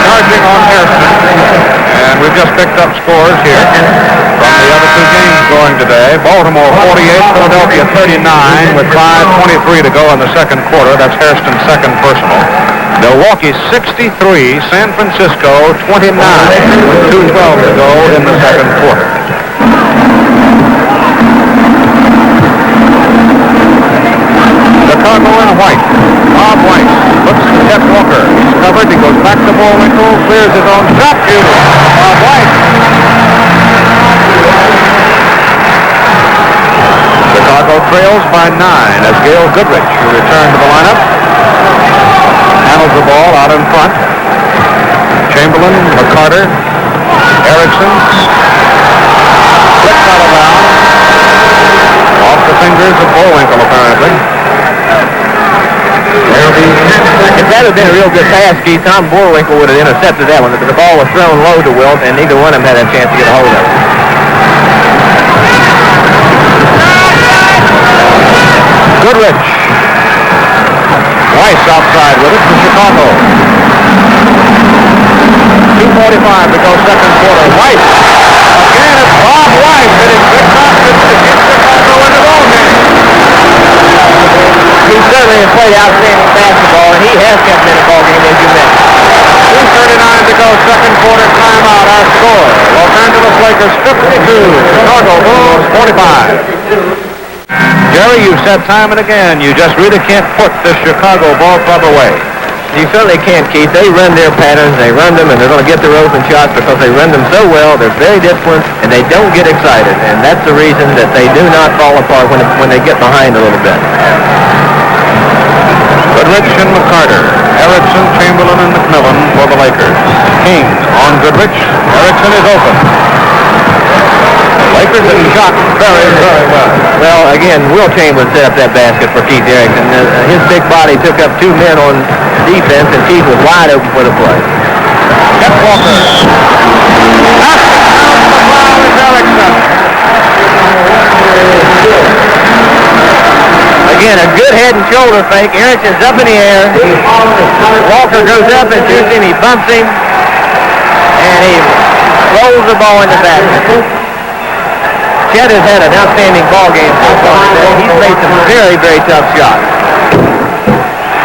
Charging on Hairston. And we've just picked up scores here from the other 2 games going today. Baltimore 48, Philadelphia 39 with 5:23 to go in the second quarter. That's Hairston's second personal. Milwaukee 63, San Francisco 29 with 2:12 to go in the second quarter. Chicago in white. Bob Weiss looks to Chet Walker. He's covered. He goes back to Boerwinkle, clears his own shot. Bob Weiss. Chicago trails by 9 as Gail Goodrich, who returned to the lineup, handles the ball out in front. Chamberlain, McCarter, Erickson. Flips out of bounds. Off the fingers of Boerwinkle, apparently. If that had been a real good pass, Keith, Tom Boerwinkle would have intercepted that one. The ball was thrown low to Wilt, and neither one of them had a chance to get a hold of it. Goodrich. Weiss outside with it for Chicago. 2:45 to go second quarter. Weiss. Again, it's Bob Weiss hitting big confidence to get Chicago in the ball game. He certainly has played outstanding basketball, and he has kept them in the ball game, as you mentioned. 2:39 to go, second quarter timeout. Our score: Los Angeles Lakers 52, Chicago Bulls 45. Jerry, you've said time and again, you just really can't put this Chicago ball club away. You certainly can't, Keith. They run their patterns, they run them, and they're going to get their open shots because they run them so well. They're very disciplined, and they don't get excited, and that's the reason that they do not fall apart when they get behind a little bit. Goodrich and McCarter, Erickson, Chamberlain, and McMillian for the Lakers. King on Goodrich. Erickson is open. Lakers have shot very, very well. Well, again, Wilt Chamberlain set up that basket for Keith Erickson. His big body took up 2 men on defense, and Keith was wide open for the play. Chet Walker. That's the foul is Erickson. Again, a good head and shoulder fake. Erickson's up in the air. Walker goes up and shoots him. He bumps him, and he rolls the ball in the basket. Chet has had an outstanding ball game so far today. He's made some very, very tough shots.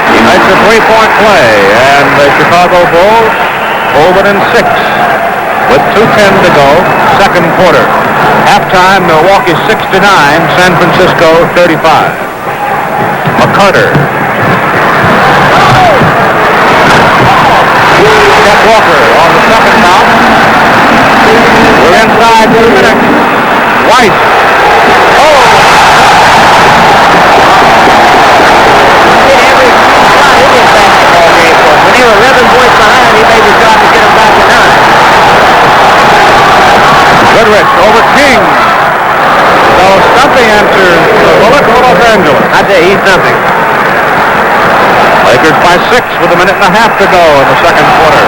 He makes a 3-point play, and the Chicago Bulls over in 6 with 2:10 to go, second quarter. Halftime, Milwaukee 69, San Francisco 35. McCarter. Chet Walker on the second foul. We're inside 2 minutes. Weiss. Oh! When they were 11 points behind, he made the shot to get them back to 9. Goodrich over King. So Stumpy answers the bullet for Los Angeles. I tell you, he's something. Lakers by 6 with a minute and a half to go in the second quarter.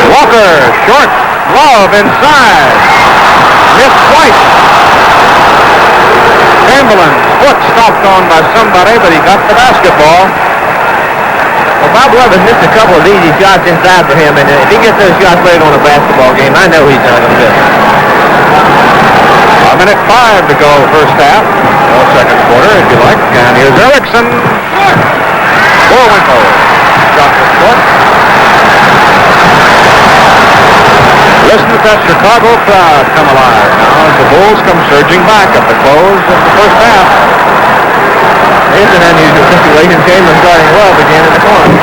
Walker, short, glove inside. Missed twice. Chamberlain's foot stopped on by somebody, but he got the basketball. Well, Bob Lovett missed a couple of easy shots inside for him, and if he gets those shots later on a basketball game, I know he's not going to miss. A minute 5 to go first half. Well, second quarter, if you like. And here's Erickson. Boerwinkle. Shot the foot. Listen to that Chicago crowd come alive now as the Bulls come surging back at the close of the first half. It's an unusual situation. Chamberlain starting love again in the corner.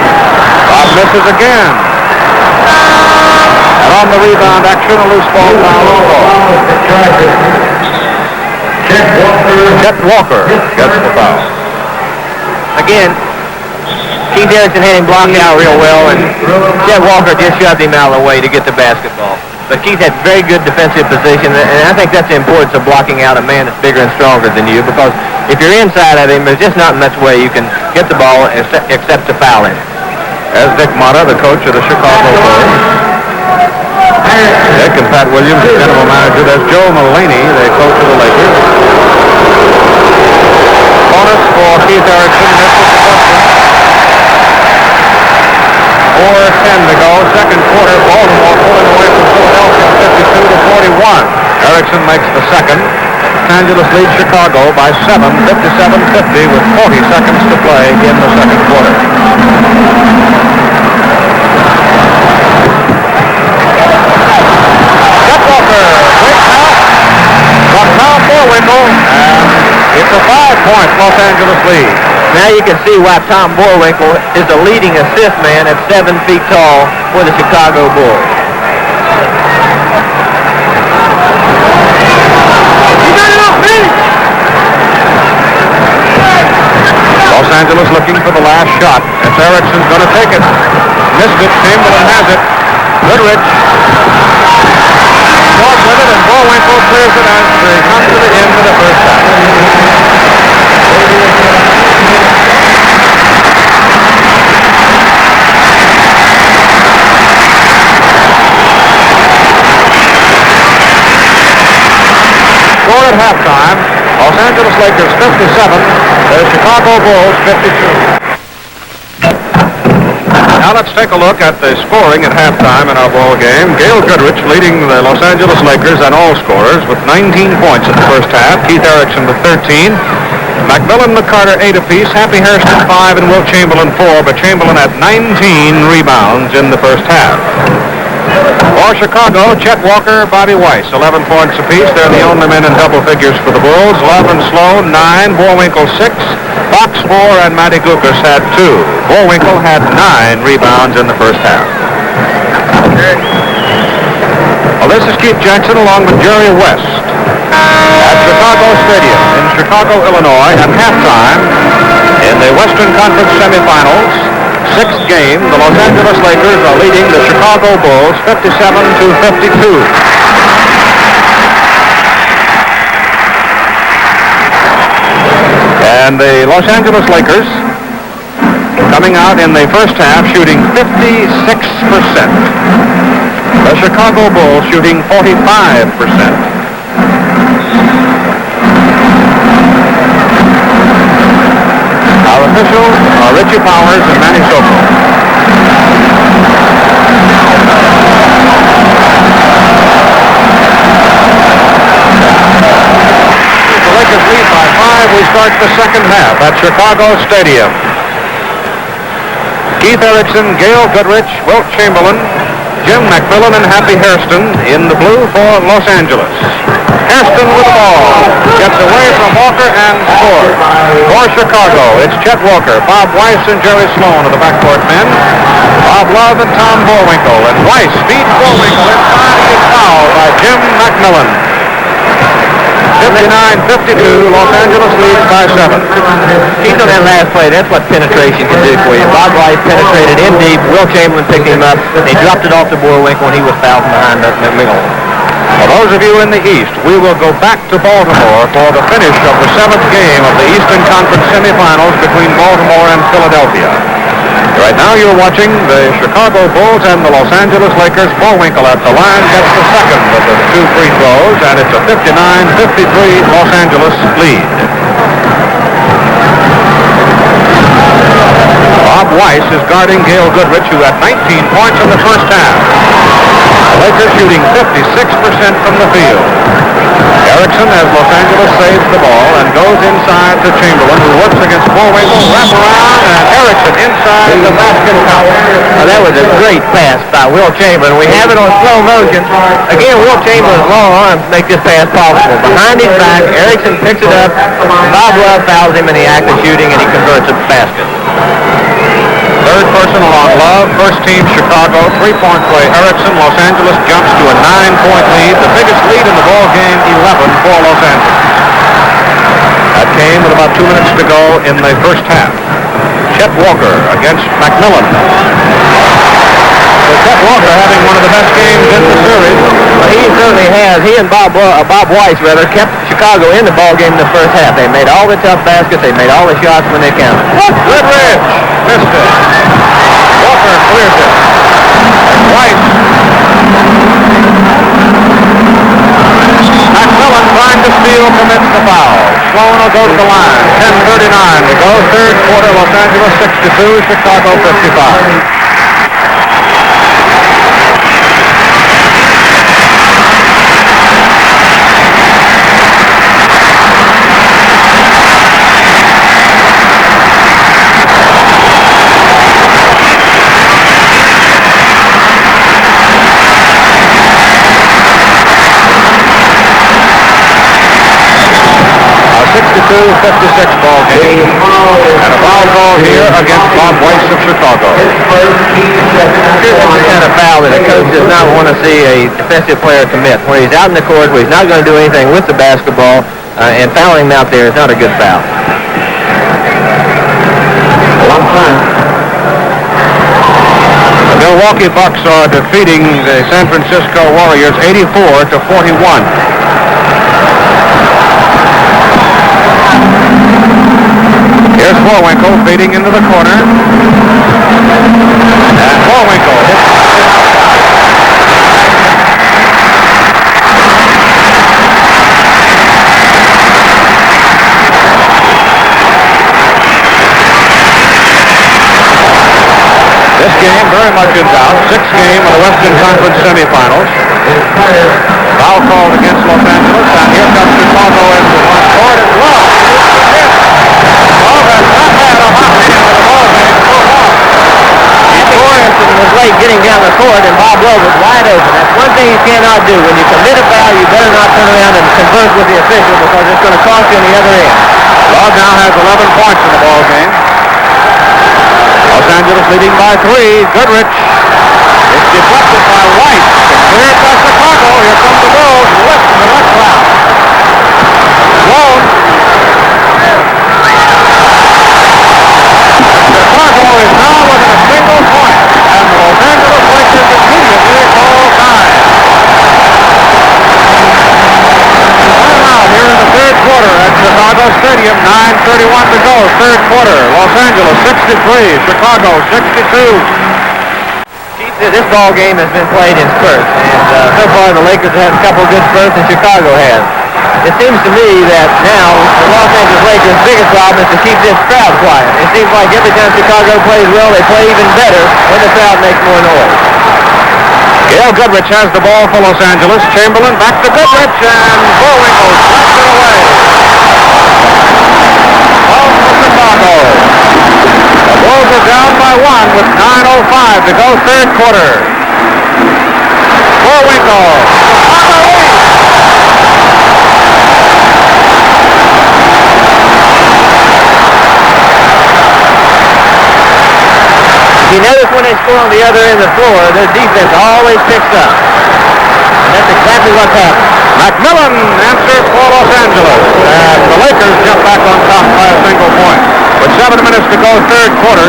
Bob misses again. And on the rebound action, a loose ball foul on the ball. Chet Walker gets the foul. Again, Keith Erickson had him blocked out real well, and Chet Walker just shoved him out of the way to get the basketball. But Keith had very good defensive position, and I think that's the importance of blocking out a man that's bigger and stronger than you, because if you're inside of him, there's just not much way you can get the ball except to foul him. As Dick Motta, the coach of the Chicago Bulls. Dick and Pat Williams, the general manager. There's Joe Mullaney, the coach of the Lakers. Bonus for Keith Erickson. Misses the question. 4:10 to go. Second quarter. Baltimore pulling away from Philadelphia 52-41. Erickson makes the second. Los Angeles leads Chicago by 7, 57-50 with 40 seconds to play in the second quarter. Chet Walker, great pass from Tom Boerwinkle, and it's a 5-point Los Angeles lead. Now you can see why Tom Boerwinkle is the leading assist man at 7 feet tall for the Chicago Bulls. Los Angeles looking for the last shot. It's Erickson's going to take it. Missed it. Chamberlain has it. Goodrich. Short with it, and Boerwinkle clears it as they come to the end of the first half. Score at halftime. Los Angeles Lakers 57, the Chicago Bulls 52. Now let's take a look at the scoring at halftime in our ball game. Gail Goodrich leading the Los Angeles Lakers and all scorers with 19 points in the first half. Keith Erickson with 13. McMillian, McCarter 8 apiece. Happy Hairston 5 and Wilt Chamberlain 4, but Chamberlain had 19 rebounds in the first half. For Chicago, Chet Walker, Bobby Weiss, 11 points apiece. They're the only men in double figures for the Bulls. Love and Sloan, 9. Boerwinkle, 6. Fox, 4. And Matty Gukas had 2. Boerwinkle had 9 rebounds in the first half. Well, this is Keith Jackson along with Jerry West at Chicago Stadium in Chicago, Illinois at halftime in the Western Conference Semifinals. Sixth game, the Los Angeles Lakers are leading the Chicago Bulls 57-52. And the Los Angeles Lakers coming out in the first half shooting 56%. The Chicago Bulls shooting 45%. Our officials are Richie Powers and Manny Sokol. The Lakers lead by 5. We start the second half at Chicago Stadium. Keith Erickson, Gail Goodrich, Wilt Chamberlain, Jim McMillian, and Happy Hairston in the blue for Los Angeles. Hairston with the ball. Gets away from Walker and scores. For Chicago, it's Chet Walker, Bob Weiss, and Jerry Sloan are the backcourt men. Bob Love and Tom Boerwinkle. And Weiss beats Boerwinkle inside. He is fouled by Jim McMillian. 59-52, Los Angeles leads by 7. He's on that last play. That's what penetration can do for you. Bob Weiss penetrated in deep. Wilt Chamberlain picked him up. They dropped it off to Boerwinkle, and he was fouled from behind McMillian. For those of you in the East, we will go back to Baltimore for the finish of the 7th game of the Eastern Conference Semifinals between Baltimore and Philadelphia. Right now you're watching the Chicago Bulls and the Los Angeles Lakers. Boerwinkle at the line gets the second of the 2 free throws, and it's a 59-53 Los Angeles lead. Bob Weiss is guarding Gail Goodrich, who had 19 points in the first half. The Lakers shooting 56% from the field. Erickson, as Los Angeles saves the ball and goes inside to Chamberlain, who works against Boerwinkle, wrap around, and Erickson inside the basket count. That was a great pass by Wilt Chamberlain. We have it on slow motion. Again, Wilt Chamberlain's long arms make this pass possible. Behind his back, Erickson picks it up. Bob Love fouls him in the act of shooting, and he converts it to basket. Third person along Love, first team Chicago, 3-point play Erickson. Los Angeles jumps to a 9-point lead, the biggest lead in the ball game, 11 for Los Angeles. That came with about 2 minutes to go in the first half. Chet Walker against McMillian. So Chet Walker having one of the best games in the series. Well, he certainly has. He and Bob Weiss, kept Chicago in the ball game in the first half. They made all the tough baskets. They made all the shots when they counted. Goodrich missed it. Walker clears it. Weiss. McMillian trying to steal, commits the foul. Sloan will go to the line. 10:39 to go. Third quarter, Los Angeles 62, Chicago 55. A 56 ball game, and a foul ball here against Bob Weiss of Chicago. Here's the kind of foul that a coach does not want to see a defensive player commit, where he's out in the court, where he's not going to do anything with the basketball, and fouling him out there is not a good foul. The Milwaukee Bucks are defeating the San Francisco Warriors 84-41. Here's Boerwinkle feeding into the corner. And Boerwinkle hits. This game very much in doubt. 6th game of the Western Conference Semifinals. Foul called against Los Angeles, and here comes Chicago into the front court, and Love. Love has not had a hot hand in the ball game so far. Erickson was late getting down the court, and Bob Love was wide open. That's one thing you cannot do. When you commit a foul, you better not turn around and converse with the official, because it's going to cost you on the other end. Love now has 11 points in the ball game. Los Angeles leading by 3. Goodrich. It's deflected by Weiss. Cleared by Chicago. Here comes the Bulls. Lift in the left cloud. Sloan. Chicago is now within a single point. And the Los Angeles Lakers immediately call time. Timeout here in the third quarter at Chicago Stadium. 9:31 to go. Third quarter. Los Angeles 63. Chicago 62. This ball game has been played in spurts, and so far the Lakers have had a couple of good spurts, and Chicago has. It seems to me that now the Los Angeles Lakers' biggest problem is to keep this crowd quiet. It seems like every time Chicago plays well, they play even better when the crowd makes more noise. Gail Goodrich has the ball for Los Angeles. Chamberlain back to Goodrich, and Boerwinkle slaps it away. Ball for Chicago. The Bulls are down by 1 with 9:05 to go, third quarter. Boerwinkle. Chicago leads. you notice when they score on the other end of the floor, their defense always picks up. And that's exactly what's happened. McMillian answers for Los Angeles. And the Lakers jump back on top by a single point. With 7 minutes to go, third quarter,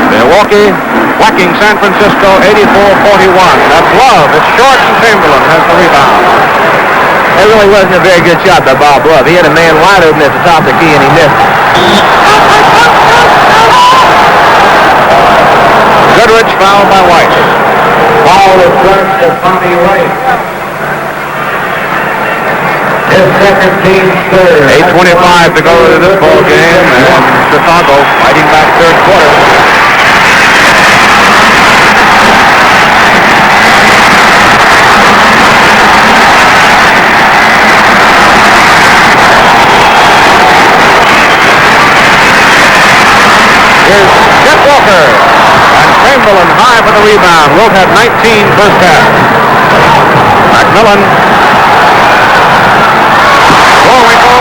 Milwaukee whacking San Francisco 84-41. That's Love. It's short, and Chamberlain has the rebound. That really wasn't a very good shot by Bob Love. He had a man wide open at the top of the key, and he missed it. Goodrich fouled by Weiss. Foul is good to Bobby Weiss. His second team's third. 8:25 to go in this ball game, and Chicago fighting back third quarter. Here's Chet Walker, and Chamberlain high for the rebound. Wilt had 19 first half. McMillian. Boerwinkle.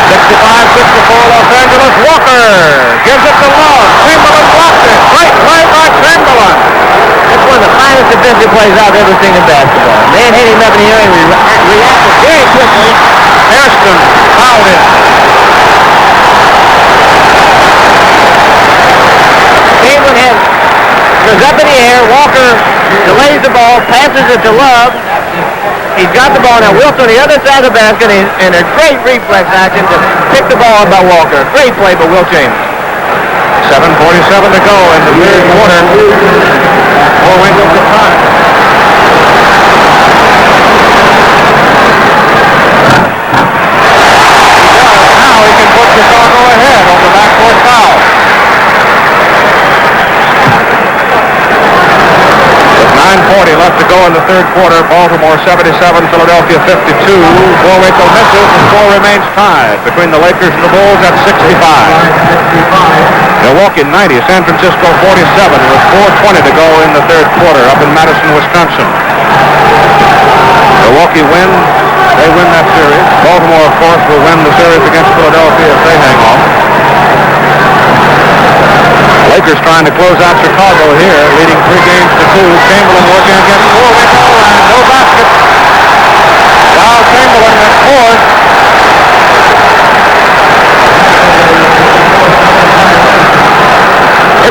65-64 Los Angeles. Walker gives it to Love. Chamberlain blocked it. Great play by Chamberlain. That's one of the finest defensive plays I've ever seen in basketball. Man hit him up in the air and reacted very quickly. Hairston fouled it. Chamberlain goes up in the air. Walker delays the ball, passes it to Love. He's got the ball now. Wilt's on the other side of the basket, and a great reflex action to pick the ball up by Walker. Great play by Wilt Chamberlain. 7:47 to go in the third quarter. Boerwinkle to time. Now he can put Chicago ahead on the backcourt foul. With 9:40 left to go in the third quarter, Baltimore 77, Philadelphia 52. Boerwinkle misses. The score remains tied between the Lakers and the Bulls at 65. Milwaukee 90, San Francisco 47 with 4:20 to go in the third quarter up in Madison, Wisconsin. Milwaukee win. They win that series. Baltimore, of course, will win the series against Philadelphia if they hang on. Lakers trying to close out Chicago here, leading 3-2. Chamberlain working against Boerwinkle, and no basket. Wow, Chamberlain has scored.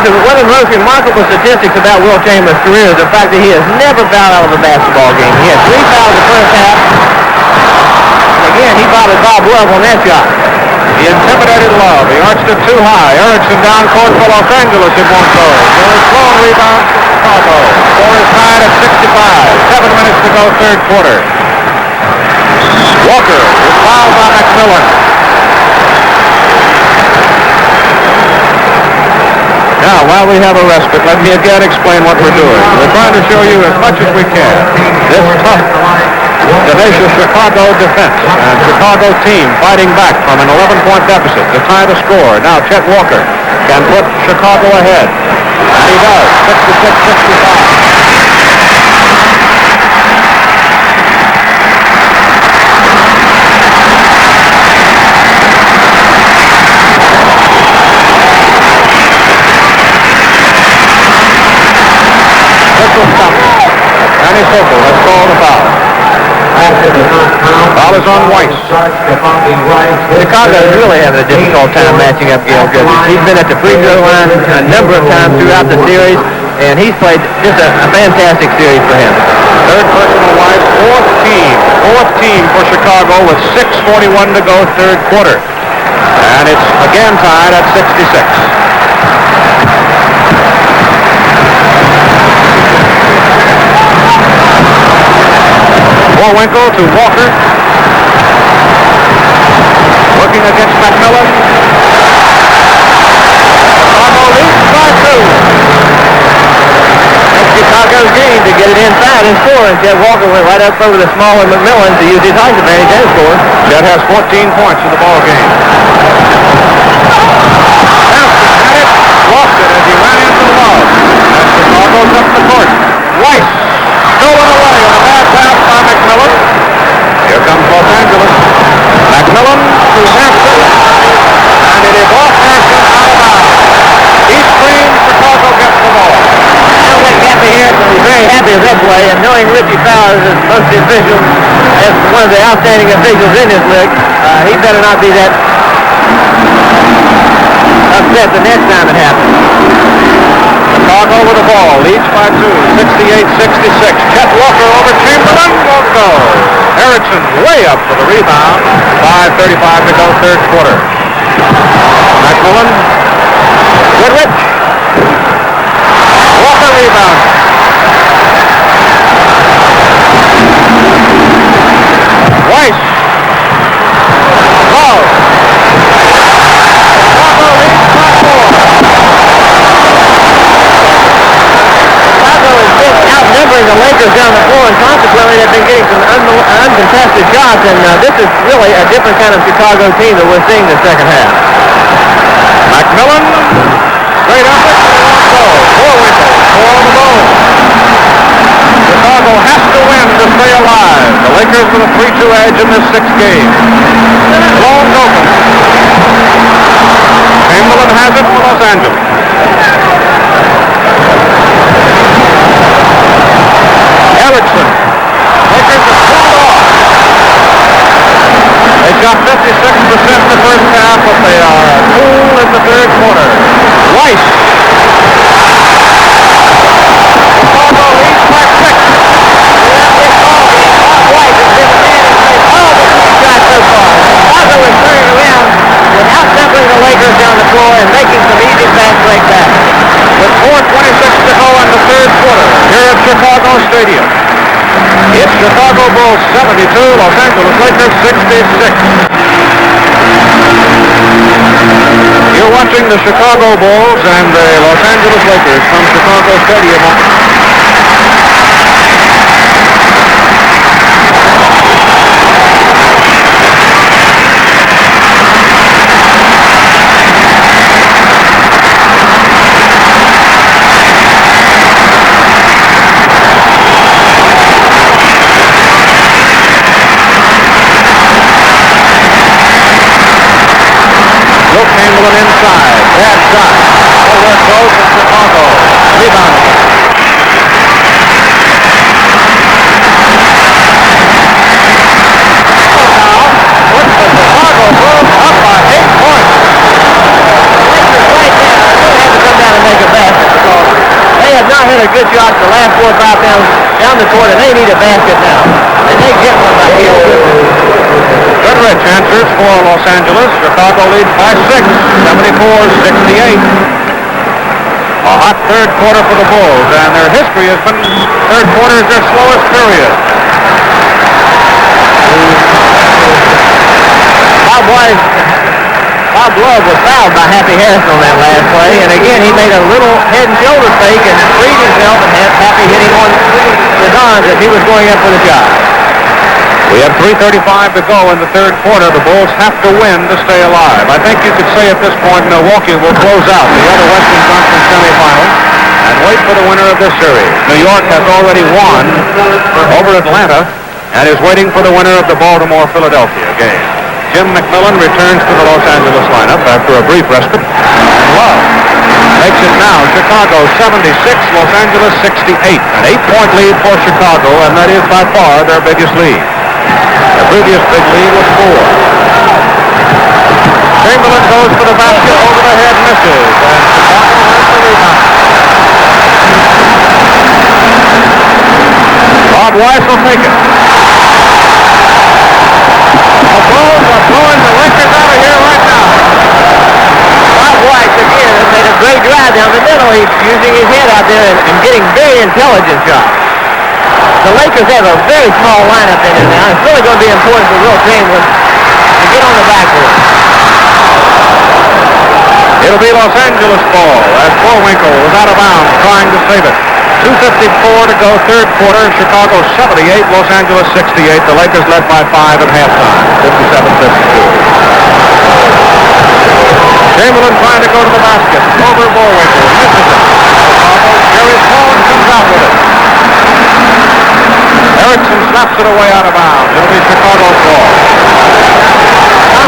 One of the most remarkable statistics about Wilt Chamberlain's career is the fact that he has never fouled out of a basketball game. He had 3 fouls in the first half. And again, he fouled Bob Love on that shot. He intimidated Love. He arched it too high. Erickson down court for Los Angeles. It won't go. There is Sloan rebound for Chicago. Score is tied at 65. 7 minutes to go, third quarter. Walker is fouled by McMillian. Now, while we have a respite, let me again explain what we're doing. We're trying to show you as much as we can this tough, tenacious Chicago defense and Chicago team fighting back from an 11-point deficit to tie the score. Now, Chet Walker can put Chicago ahead. And he does. 66-65. Danny Sokol has called a foul. Foul is on Weiss. Chicago is really having a difficult time matching up Gail Goodrich. He's been at the free throw line a number of times throughout the series, and he's played just a fantastic series for him. Third personal Weiss, fourth team for Chicago with 6:41 to go, third quarter. And it's again tied at 66. Boerwinkle to Walker. Working against McMillian. Chicago leads by 2. That's Chicago's game to get it inside and score, and Chet Walker went right up over the smaller McMillian to use his height advantage and score. Chet has 14 points in the ball game. Hampton had it, lost it as he ran into Love. As Chicago's up the court. Weiss stolen away on a bad pass by McMillian. Here comes Los Angeles. McMillian to Hampton. And it is off Hampton out of bounds. He screams Chicago. play, and knowing Richie Fowers as most of the officials, as one of the outstanding officials in this league, he better not be that upset the next time it happens. Chicago with the ball, leads by 2, 68-66. Chet Walker over Chamberlain, won't go. Erickson way up for the rebound. 5:35 to go, third quarter. McMillian, Goodrich. Walker rebound. Weiss. Ball. Chicago leads by 4. Chicago has been outnumbering the Lakers down the floor, and consequently they've been getting some uncontested shots, and this is really a different kind of Chicago team that we're seeing the second half. McMillian, straight up it, Boerwinkle, 4 on the ball. Chicago has to win to stay alive. The Lakers with a 3-2 edge in this 6th game. Sloan open. Chamberlain has it for Los Angeles. Erickson. Lakers are pulled off. They shot 56% in the first half, but they are cool in the third quarter. Weiss. Chicago leads by 6. Weiss has been the man who's made all the key shots so far. Chicago is turning around without tempering the Lakers down the floor and making some easy fast break back. With 4:26 to go in the third quarter, here at Chicago Stadium. It's Chicago Bulls 72, Los Angeles Lakers 66. You're watching the Chicago Bulls and the Los Angeles Lakers from Chicago Stadium. Wilt Chamberlain inside. Bad shot. Nowhere close in Chicago. Rebound. Now, puts the Chicago Bulls up by 8 points. Lakers right now really have to come down and make a basket because they have not hit a good shot the last 4 or 5 down the court, and they need a basket now. And they get one by Gail Goodrich. Goodrich answers for Los Angeles. Chicago leads by 6, 74-68. A hot third quarter for the Bulls, and their history has been third quarter is their slowest period. Bob Love was fouled by Happy Hairston on that last play, and again he made a little head and shoulder fake and freed himself, and had Happy hit him on his arms as he was going up for the shot. We have 3:35 to go in the third quarter. The Bulls have to win to stay alive. I think you could say at this point Milwaukee will close out the other Western Conference Semifinals and wait for the winner of this series. New York has already won over Atlanta and is waiting for the winner of the Baltimore-Philadelphia game. Jim McMillian returns to the Los Angeles lineup after a brief respite. And Love makes it now Chicago 76, Los Angeles 68. An 8-point lead for Chicago, and that is by far their biggest lead. The previous big lead was 4. Chamberlain goes for the basket, over the head, misses, and Chicago has the rebound. Bob Weiss will take it. The Bulls are blowing the Lakers out of here right now. Bob Weiss again has made a great drive down the middle. He's using his head out there and getting very intelligent shots. The Lakers have a very small lineup in it now. It's really going to be important for Wilt Chamberlain to get on the backboard. It'll be Los Angeles ball as Boerwinkle was out of bounds trying to save it. 2:54 to go, third quarter. Chicago 78, Los Angeles 68. The Lakers led by 5 at halftime, 57-52. Chamberlain trying to go to the basket. Over Boerwinkle, misses it. Jerry Sloan comes out with it. Erickson slaps it away out of bounds. It'll be Chicago's ball.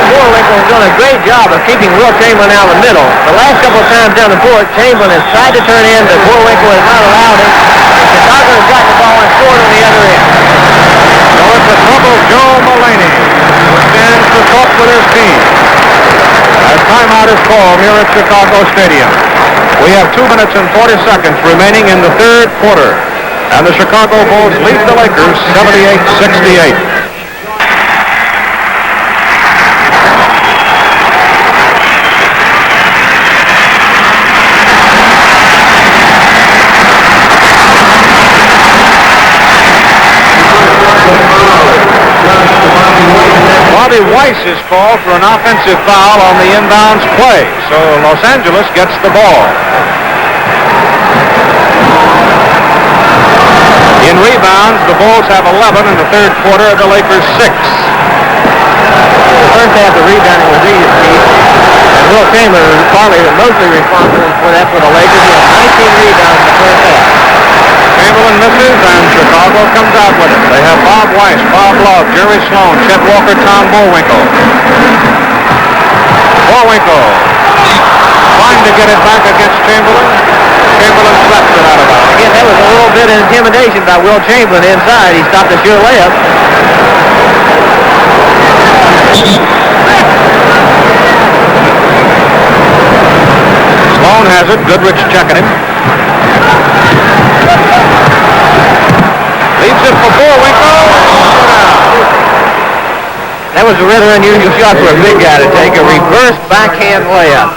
Boerwinkle has done a great job of keeping Wilt Chamberlain out of the middle. The last couple of times down the court, Chamberlain has tried to turn in, but Boerwinkle has not allowed him. And Chicago has gotten the ball and Chicago Stadium. We have 2 minutes and 40 seconds remaining in the third quarter. And the Chicago Bulls lead the Lakers 78-68. Weiss is called for an offensive foul on the inbounds play, so Los Angeles gets the ball. In rebounds, the Bulls have 11 in the third quarter, the Lakers 6. The first half of rebounding was easy, and Wilt Chamberlain was partly mostly responsible for that for the Lakers. He had 19 rebounds in the first half. Chamberlain misses, and Chicago comes out with it. They have Bob Weiss, Bob Love, Jerry Sloan, Chet Walker, Tom Boerwinkle. Boerwinkle trying to get it back against Chamberlain. Chamberlain slaps it out of bounds. Again, that was a little bit of intimidation by Wilt Chamberlain inside. He stopped a sure layup. Sloan has it. Goodrich checking him. Leaves it for Boerwinkle. That was a rather unusual shot for a big guy to take, a reverse backhand layup.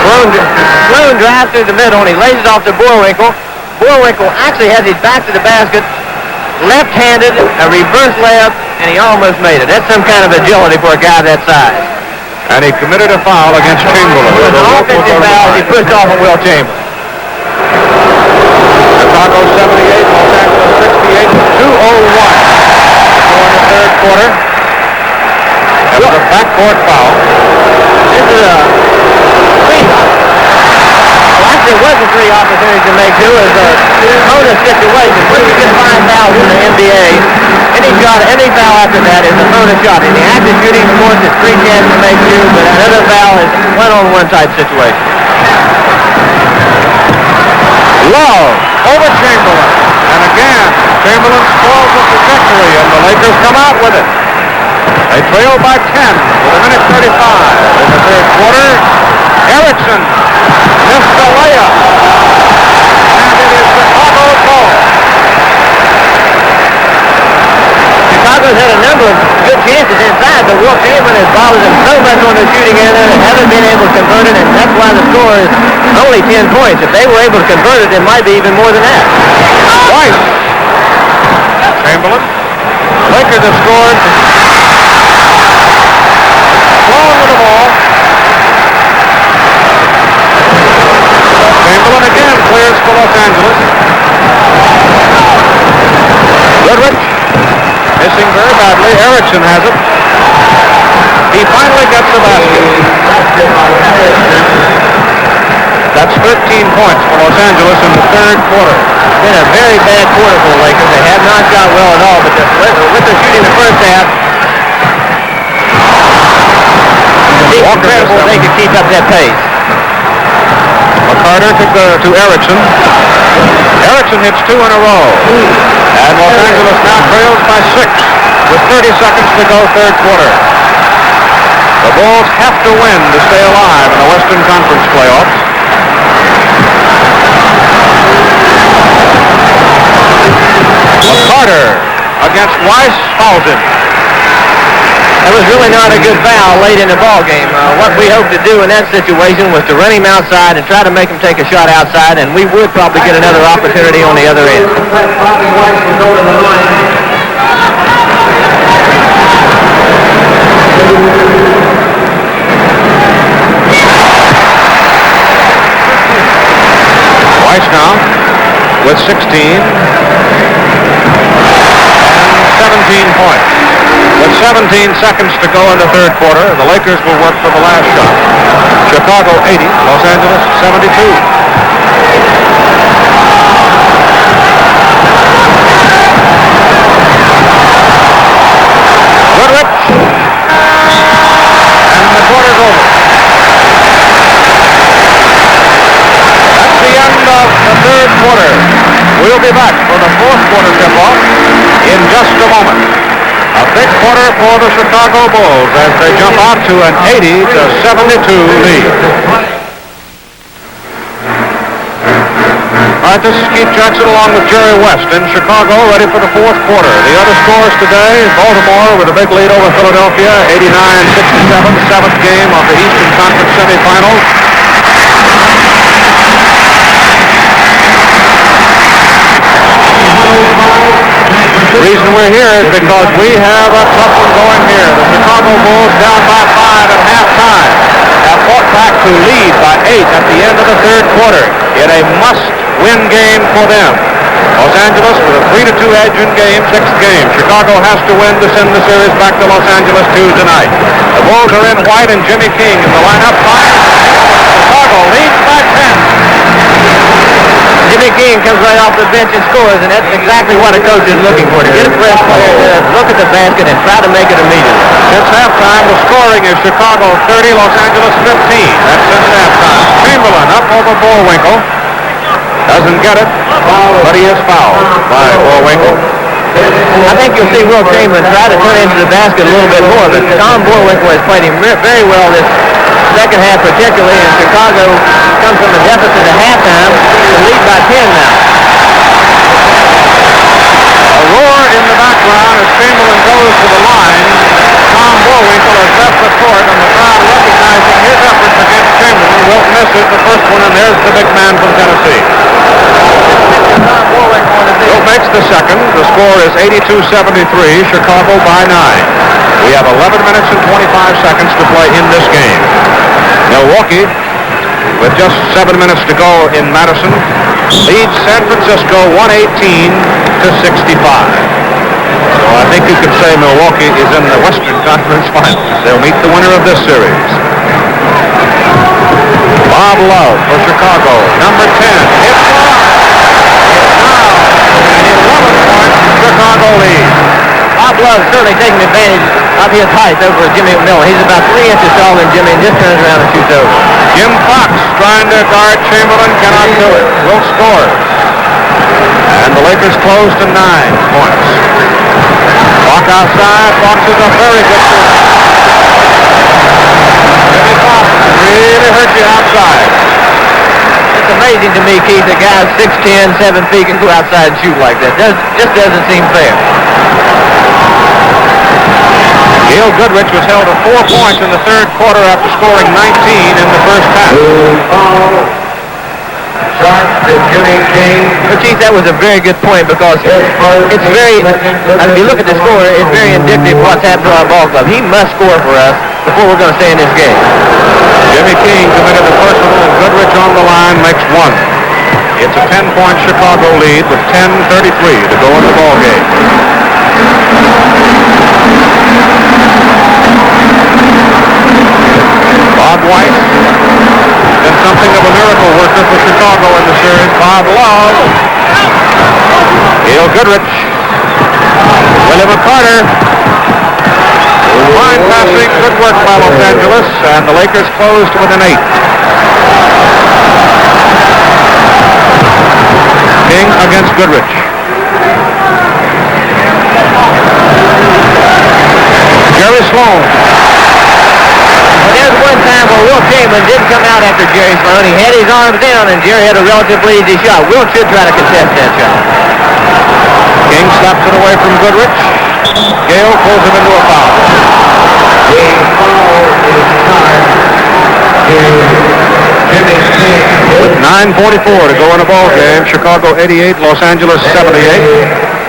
Sloan drives through the middle and he lays it off to Boerwinkle. Boerwinkle actually has his back to the basket, left-handed, a reverse layup, and he almost made it. That's some kind of agility for a guy that size. And he committed a foul against Chamberlain. With an offensive foul, he pushed off of Wilt Chamberlain. Chicago 78, Los Angeles 68, 2:01. In the third quarter. That was a backcourt foul. This is a three. Well, actually, it wasn't 3 opportunities to make two. It was a bonus situation. Once you get 5 fouls in the NBA, any foul after that is a bonus shot. In the active shooting, of course, it's 3 chances to make two, but another foul is one-on-one type situation. Love over Chamberlain. And again, Chamberlain stalls the trajectory, and the Lakers come out with it. They trail by 10 with 1:35 in the third quarter. Erickson missed the layup. And it is Chicago's ball. Chicago's had a number of good chances inside, but Wilt Chamberlain has bothered them so much on the shooting end and haven't been able to convert it, and that's why the score is only 10 points. If they were able to convert it, it might be even more than that. Weiss. Chamberlain. Lakers have scored. Sloan with the ball. Chamberlain again clears for Los Angeles. Goodrich. Missing very badly. Erickson has it. He finally gets the basket. That's 13 points for Los Angeles in the third quarter. It's been a very bad quarter for the Lakers. They have not shot well at all, but with their shooting the first half, it's incredible they could keep up that pace. McCarter to Erickson. Erickson hits 2 in a row. And Los Angeles now trails by 6 with 30 seconds to go third quarter. The Bulls have to win to stay alive in the Western Conference playoffs. McCarter against Weiss fouls him. That was really not a good foul late in the ball game. What we hoped to do in that situation was to run him outside and try to make him take a shot outside, and we would probably get another opportunity on the other end. Weiss now with 16 and 17 points. With 17 seconds to go in the third quarter, the Lakers will work for the last shot. Chicago 80, Los Angeles 72. Goodrich. And the quarter's over. That's the end of the third quarter. We'll be back for the fourth quarter tip-off in just a moment. A big quarter for the Chicago Bulls as they jump out to an 80-72 lead. All right, this is Keith Jackson along with Jerry West in Chicago, ready for the fourth quarter. The other scores today, Baltimore with a big lead over Philadelphia, 89-67, seventh game of the Eastern Conference Semifinals. The reason we're here is because we have a tough one going here. The Chicago Bulls down by 5 at halftime have fought back to lead by 8 at the end of the third quarter in a must-win game for them. Los Angeles with a 3-2 edge in game, sixth game. Chicago has to win to send the series back to Los Angeles Tuesday night. The Bulls are in white and Jimmy King in the lineup. Chicago leads by 10. Jimmy King comes right off the bench and scores, and that's exactly what a coach is looking for, to get a fresh player to look at the basket and try to make it immediately. Since halftime, the scoring is Chicago 30, Los Angeles 15. That's since halftime. Chamberlain up over Boerwinkle. Doesn't get it, but he is fouled by Boerwinkle. I think you'll see Wilt Chamberlain try to turn into the basket a little bit more, but Tom Boerwinkle has played him very well this second half particularly, and Chicago comes from a deficit at halftime to lead by 10 now. A roar in the background as Chamberlain goes to the line. Tom Boerwinkle has left the court, and the crowd recognizing his efforts against Chamberlain. Wilt misses the first one, and there's the big man from Tennessee. Wilt makes the second. The score is 82-73, Chicago by 9. We have 11 minutes and 25 seconds to play in this game. Milwaukee, with just 7 minutes to go in Madison, leads San Francisco 118-65. So I think you could say Milwaukee is in the Western Conference Finals. They'll meet the winner of this series. Bob Love for Chicago, number 10. It's now, and 11 points, Chicago leads. Bob Love certainly taking advantage of his height over Jimmy McMillian. He's about 3 inches taller than Jimmy and just turns around and shoots over. Jim Fox trying to guard Chamberlain, cannot do it. Wilt scores. And the Lakers close to 9 points. Walk outside. Fox is a very good shooter. Jimmy Fox really hurt you outside. It's amazing to me, Keith, that guys 6'10", 7 feet can go outside and shoot like that. Just doesn't seem fair. Gail Goodrich was held to 4 points in the third quarter after scoring 19 in the first half. Well, Chief, that was a very good point because it's very, if you look at the score, it's very indicative of what's happened to our ball club. He must score for us before we're going to stay in this game. Jimmy King committed the personal, and Goodrich on the line makes 1. It's a 10-point Chicago lead with 10:33 to go in the ball game. Bob Weiss been something of a miracle worker for Chicago in the series. Bob Love, Gail Goodrich, Willie McCarter. Fine passing, good work by Los Angeles, and the Lakers closed with an 8. King against Goodrich. Jerry Sloan. Well, there's one time where Wilt Chamberlain didn't come out after Jerry Sloan. He had his arms down, and Jerry had a relatively easy shot. Wilt should try to contest that shot. King slaps it away from Goodrich. Gail pulls him into a foul. With 9:44 to go in a ball game, Chicago 88, Los Angeles 78.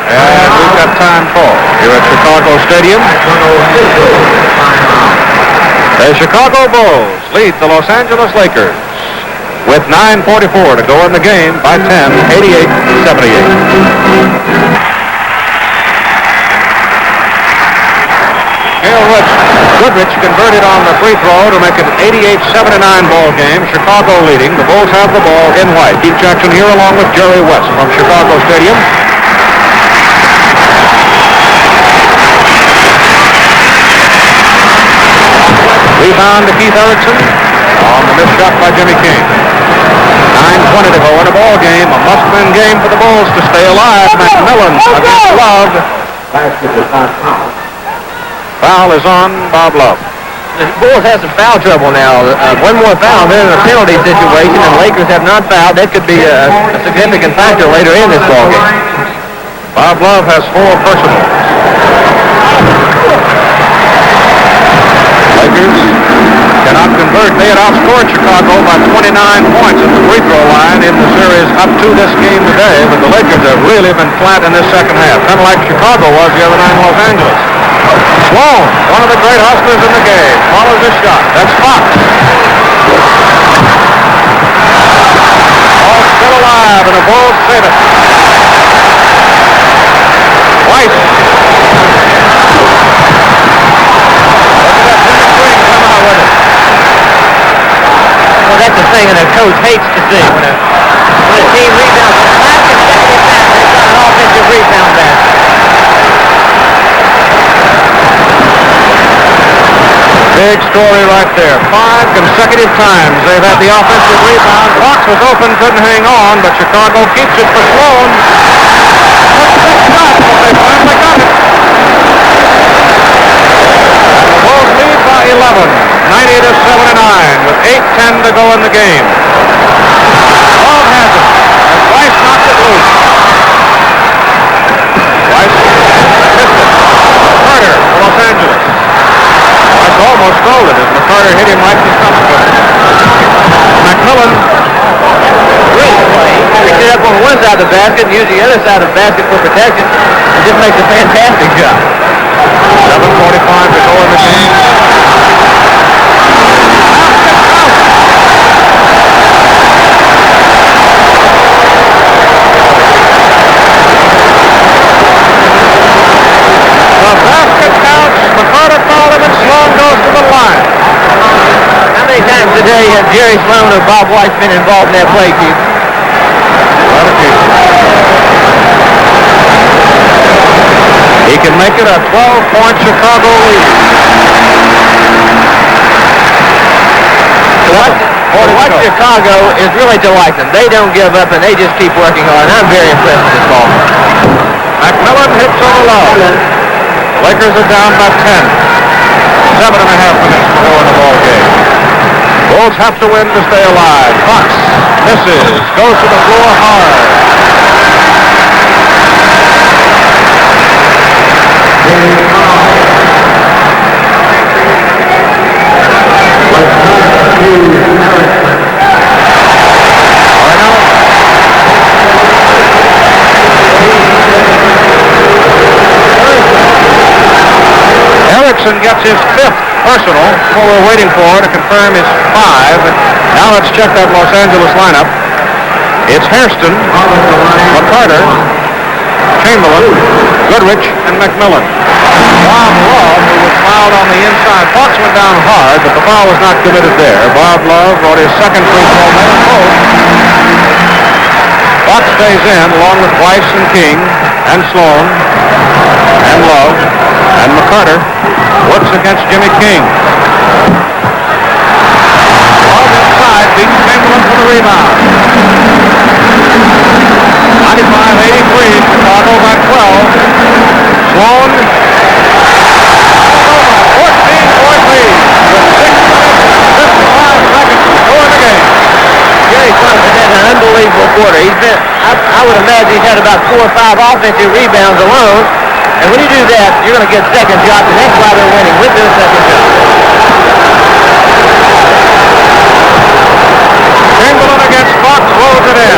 And we've got time for here at Chicago Stadium. The Chicago Bulls lead the Los Angeles Lakers with 9:44 to go in the game by 10, 88-78. Gail Goodrich converted on the free throw to make it an 88-79 ball game. Chicago leading. The Bulls have the ball in white. Keith Jackson here along with Jerry West from Chicago Stadium. Rebound to Keith Erickson on the missed shot by Jimmy King. 9:20 to go in a ball game. A must-win game for the Bulls to stay alive. McMillian against Love. Basket does not count. Foul is on Bob Love. The Bulls have some foul trouble now. One more foul, they're in a penalty situation, and Lakers have not fouled. That could be a significant factor later in this ballgame. Bob Love has 4 personals. Lakers cannot convert. They had outscored Chicago by 29 points at the free throw line in the series up to this game today, but the Lakers have really been flat in this second half, kind of like Chicago was the other night in Los Angeles. Sloan, one of the great hustlers in the game, follows his shot. That's Fox. All still alive, and the Bulls save it. Weiss. Look at that Jimmy King come out with it. Well, that's the thing that a coach hates to see. When a team rebounds the 5 consecutive times, they've got an offensive rebound basket. Big story right there. 5 consecutive times they've had the offensive rebound. Fox was open, couldn't hang on, but Chicago keeps it for Sloan. They finally got it. And the Bulls lead by 11, 90-79, with 8:10 to go in the game. Love has it, and Weiss knocked it loose. Weiss missed it. Carter, Los Angeles. Weiss almost stole it as McCarter hit him right in the stomach with it. McMillian. Picks it up on one side of the basket and use the other side of the basket for protection. It just makes a fantastic job. 7:45 to go in the game. The basket counts. McCarter fouled him and Sloan goes to the line. How many times today have Jerry Sloan or Bob Weiss been involved in that play, Keith? He can make it a 12-point Chicago lead. What Chicago is really to like them. They don't give up and they just keep working hard. I'm very impressed with this ball. McMillian hits on the low. The Lakers are down by 10. 7.5 minutes to go in the ball game. Bulls have to win to stay alive. Fox misses. Goes to the floor hard. Erickson gets his 5th personal. What we're waiting for to confirm his 5. Now let's check that Los Angeles lineup. It's Hairston, McCarter, Chamberlain, Goodrich, and McMillian. Bob Love, who was fouled on the inside. Fox went down hard, but the foul was not committed there. Bob Love brought his second free throw, made them both. Fox stays in, along with Weiss and King, and Sloan, and Love, and McCarter works against Jimmy King. Love inside, beats Chamberlain for the rebound. 95-83, Chicago by 12. Sloan, 14-point lead with 6 minutes and 55 seconds to go in the game. Jerry Sloan has had an unbelievable quarter. I would imagine he's had about 4 or 5 offensive rebounds alone. And when you do that, you're going to get second shots, and that's why they're winning with their second shot. Chamberlain against Fox, rolls it in.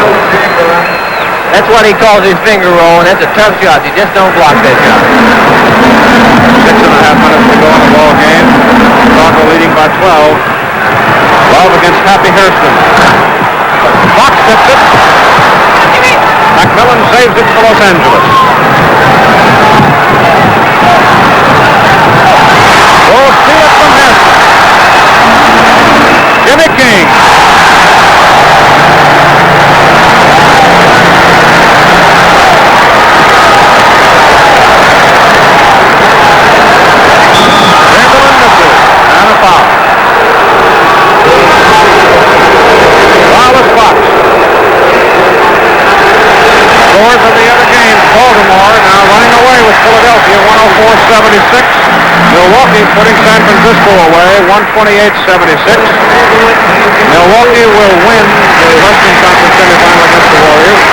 That's what he calls his finger roll, and that's a tough shot. You just don't block that shot. 6.5 minutes to go in the ball game. Chicago leading by 12. Love against Happy Hairston. Fox gets it. McMillian saves it for Los Angeles. Will steal it from Hairston. Jimmy King. Scores of the other games, Baltimore now running away with Philadelphia, 104-76. Milwaukee putting San Francisco away, 128-76. Milwaukee will win the Western Conference Semifinal against the Warriors.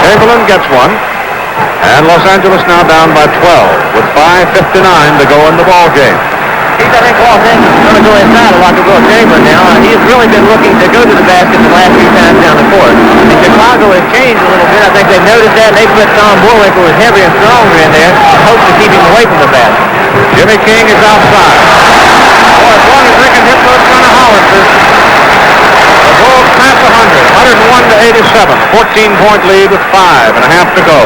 Chamberlain gets one, and Los Angeles now down by 12 with 5:59 to go in the ball game. I think Los Angeles is going to go inside a lot to Wilt Chamberlain now. He's really been looking to go to the basket the last few times down the court. And Chicago has changed a little bit. I think they've noticed that, and they put Boerwinkle who's heavier and stronger in there in hopes to keep him away from the basket. Jimmy King is outside. Boy, as long as they can hit those kind of howitzers, the Bulls pass 101-87. 14-point lead with 5.5 to go.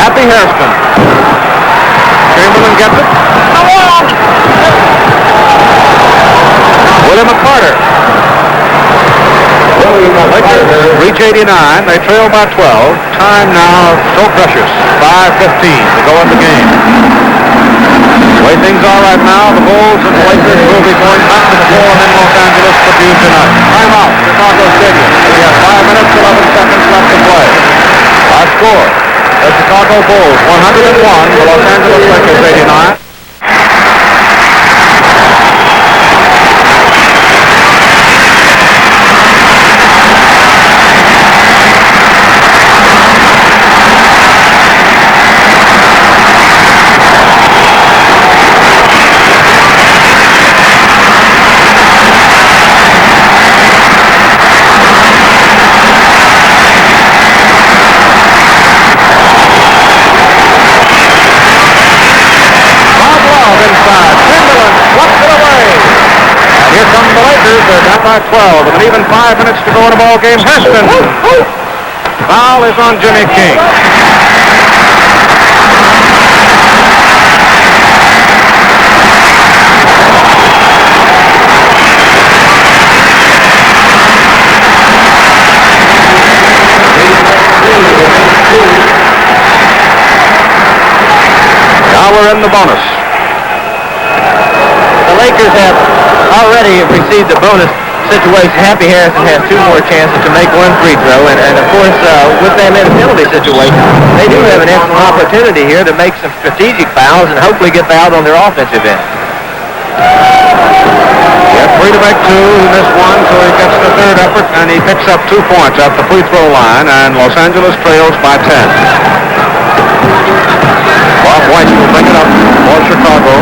Happy Hairston. Chamberlain gets it. William McCarter. Lakers reach 89. They trail by 12. Time now so precious. 5:15 to go in the game. The way things are right now, the Bulls and the Lakers will be going back to the Forum in Los Angeles for Tuesday night. Time out, Chicago Stadium. We have 5 minutes, 11 seconds left to play. Our score, the Chicago Bulls 101, the Los Angeles Lakers 89. They're down by 12, and even 5 minutes to go in the ball game. Hairston. Foul is on Jimmy King. Now we're in the bonus. The Lakers have already received the bonus situation. Happy Hairston has 2 more chances to make 1 free throw, and of course, with them in a penalty situation, they do have an excellent opportunity here to make some strategic fouls and hopefully get fouled on their offensive end. He had 3 to make 2. He missed 1, so he gets the 3rd effort, and he picks up 2 points at the free throw line, and Los Angeles trails by 10. Bob Weiss will bring it up for Chicago.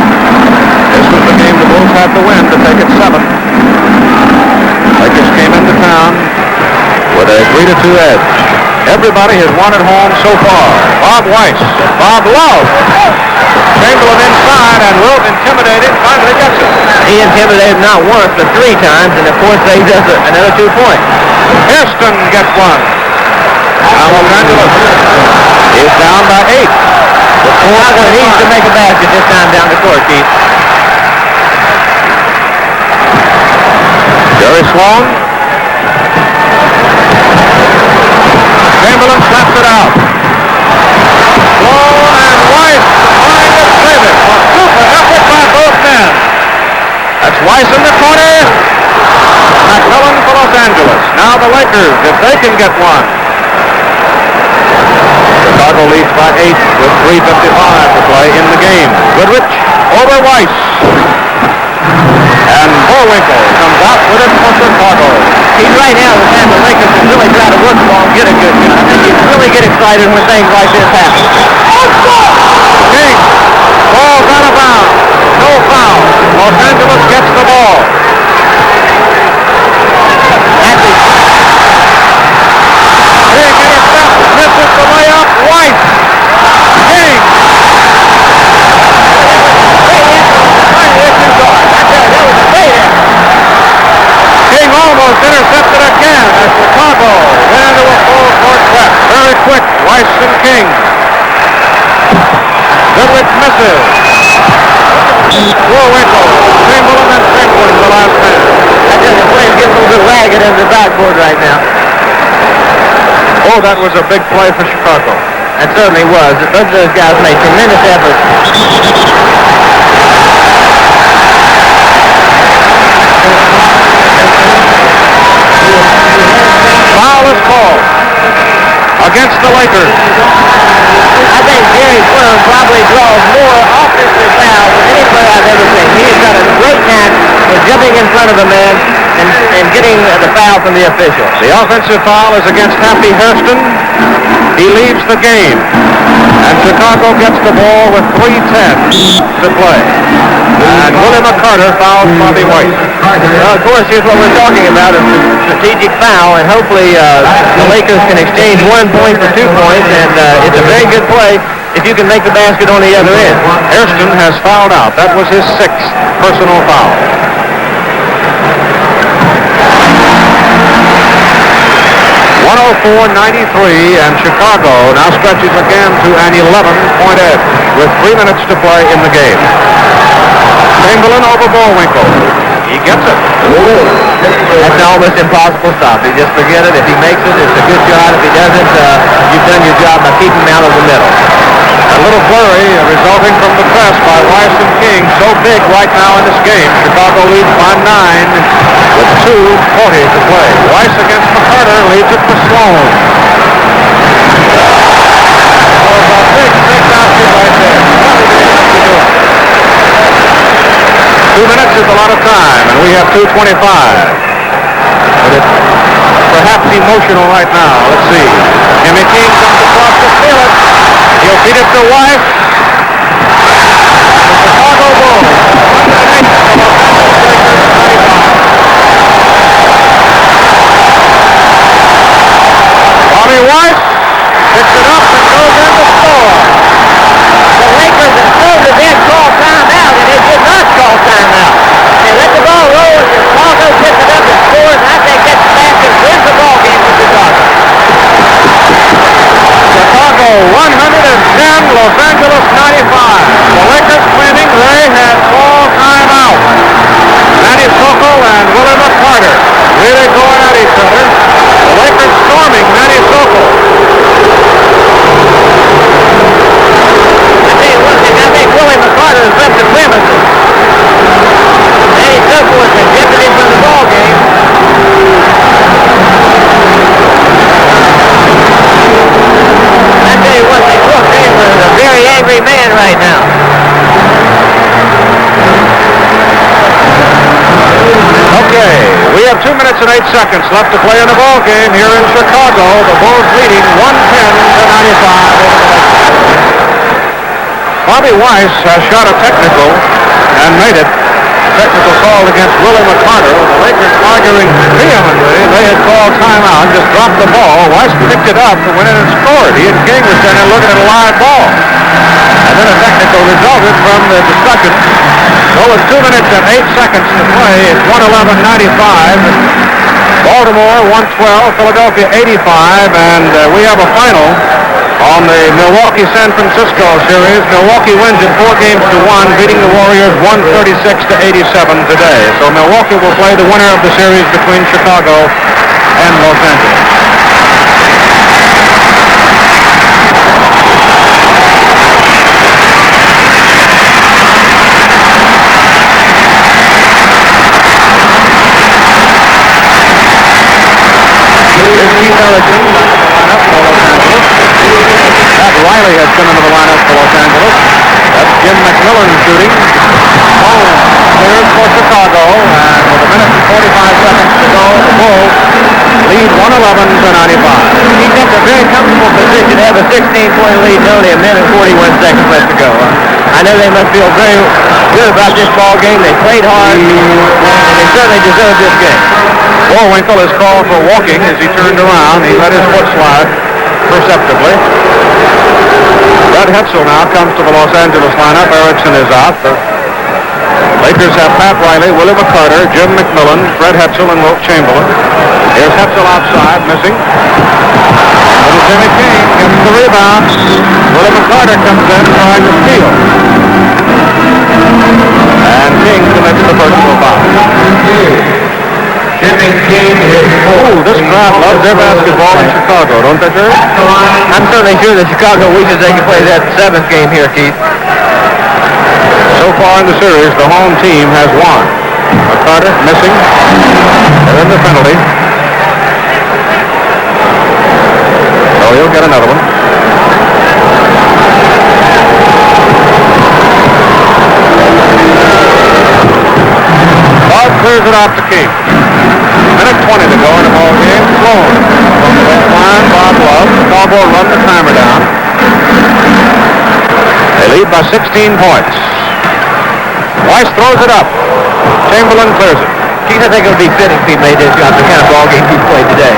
This was the game the Bulls had to win to take it 7. Lakers came into town with a 3-2 edge. Everybody has won at home so far. Bob Weiss, Bob Love. Chamberlain inside, and Wilt intimidated, finally gets it. He intimidated not once, but 3 times, and of course he does another 2 points. Hairston gets one. Now Los Angeles is down by 8. Chicago needs to make a basket this time down the court, Keith. Jerry Sloan. Chamberlain slaps it out. Sloan and Weiss trying to save it. A super effort by both men. That's Weiss in the corner. McMillian for Los Angeles. Now the Lakers, if they can get one. Chicago leads by 8 with 3:55 to play in the game. Goodrich over Weiss. And Boerwinkle comes out with it for Chicago. He's right now the man the Lakers can really try to work the ball and get a good shot. I think you really get excited when things like this happen. King. Ball's out of bounds. No foul. Los Angeles gets the ball. King intercepts. Misses the layup. Weiss. King. King almost intercepted again as Chicago went into a full-court press. Very quick, Weiss and King. Goodrich misses. Boerwinkle, Chamberlain, and Chamberlain, the last man. I guess the play's getting a little bit ragged in the backboard right now. Oh, that was a big play for Chicago. That certainly was. Both of those guys made tremendous efforts. Foul is called against the Lakers. I think Gary Sloan probably draws more offensive fouls than any player I've ever seen. He's got a great knack for jumping in front of the man and getting the foul from the official. The offensive foul is against Happy Hairston. He leaves the game. And Chicago gets the ball with 3:10 to play. And Willie McCarter fouls Bobby Weiss. Well, of course, here's what we're talking about, is a strategic foul, and hopefully the Lakers can exchange 1 point for 2 points, and it's a very good play if you can make the basket on the other end. Hairston has fouled out. That was his 6th personal foul. 104-93, and Chicago now stretches again to an 11-point edge with 3 minutes to play in the game. Chamberlain over Boerwinkle. He gets it. That's an almost impossible stop. You just forget it. If he makes it, it's a good shot. If he doesn't, you've done your job by keeping him out of the middle. A little flurry resulting from the press by Weiss and King. So big right now in this game. Chicago leads by 9 with 2:40 to play. Weiss against McCarter leads it to Sloan. So a big basket right there. 2 minutes is a lot of time, and we have 2:25. But it's perhaps emotional right now. Let's see. Jimmy King comes across to steal it. He'll feed it to Weiss. The Chicago Bulls. Bobby Weiss picks it up and goes in to score. The Lakers as soon as they call timeout, and they did not call timeout. They let the ball roll, and Chicago picks it up and scores, and I think that's the basket wins the ball game for Chicago. Chicago 110, Los Angeles 95. The Lakers claiming they had called timeout. Manny Sokol and Willie McCarter really going at each other. The Lakers storming Manny Sokol. I tell you one thing, I think Willie McCarter has left the premises. Manny Sokol has been dipping him from the ball game. I tell you what, Wilt Chamberlain is a very angry man right now. Okay, we have 2 minutes and 8 seconds left to play in the ball game here in Chicago. The Bulls leading 110-95 over the Lakers. Bobby Weiss has shot a technical and made it. Technical called against Willie McCarter. The Lakers arguing vehemently. They had called timeout, just dropped the ball. Weiss picked it up and went in and scored. He and King were standing there looking at a live ball. And then a technical resulted from the discussion. So with 2 minutes and 8 seconds to play, it's 111-95. Baltimore 112, Philadelphia 85, and we have a final on the Milwaukee-San Francisco series. Milwaukee wins it 4-1, beating the Warriors 136-87 today. So Milwaukee will play the winner of the series between Chicago and Los Angeles. Here's Keith Erickson in the lineup for Los Angeles. Pat Riley has come into the lineup for Los Angeles. That's Jim McMillian shooting. Sloan clears for Chicago, and with a minute and 45 seconds to go, the Bulls lead 111-95. He's in a very comfortable position to have a 16-point lead, only a minute and 41 seconds left to go. I know they must feel very good about this ball game. They played hard, and they certainly deserve this game. Boerwinkle is called for walking as he turned around. He let his foot slide perceptibly. Fred Hetzel now comes to the Los Angeles lineup. Erickson is out. The Lakers have Pat Riley, Willie McCarter, Jim McMillian, Fred Hetzel, and Wilt Chamberlain. Here's Hetzel outside, missing. Little Jimmy King gets the rebound. Willie McCarter comes in trying to steal. And King commits the personal foul. Jimmy King is Oh, this crowd loves their basketball in Chicago, don't they, Jerry? I'm certainly sure that Chicago wishes they could play that 7th game here, Keith. So far in the series, the home team has won. Carter missing, and then the penalty. So he'll get another one. Bob clears it off to Keith. Minute 20 to go in the ball game. Sloan from the left line. Bob Love. Chicago run the timer down. They lead by 16 points. Weiss throws it up. Chamberlain clears it. Keith, I think it would be fitting if he made this the kind of ball game he played today.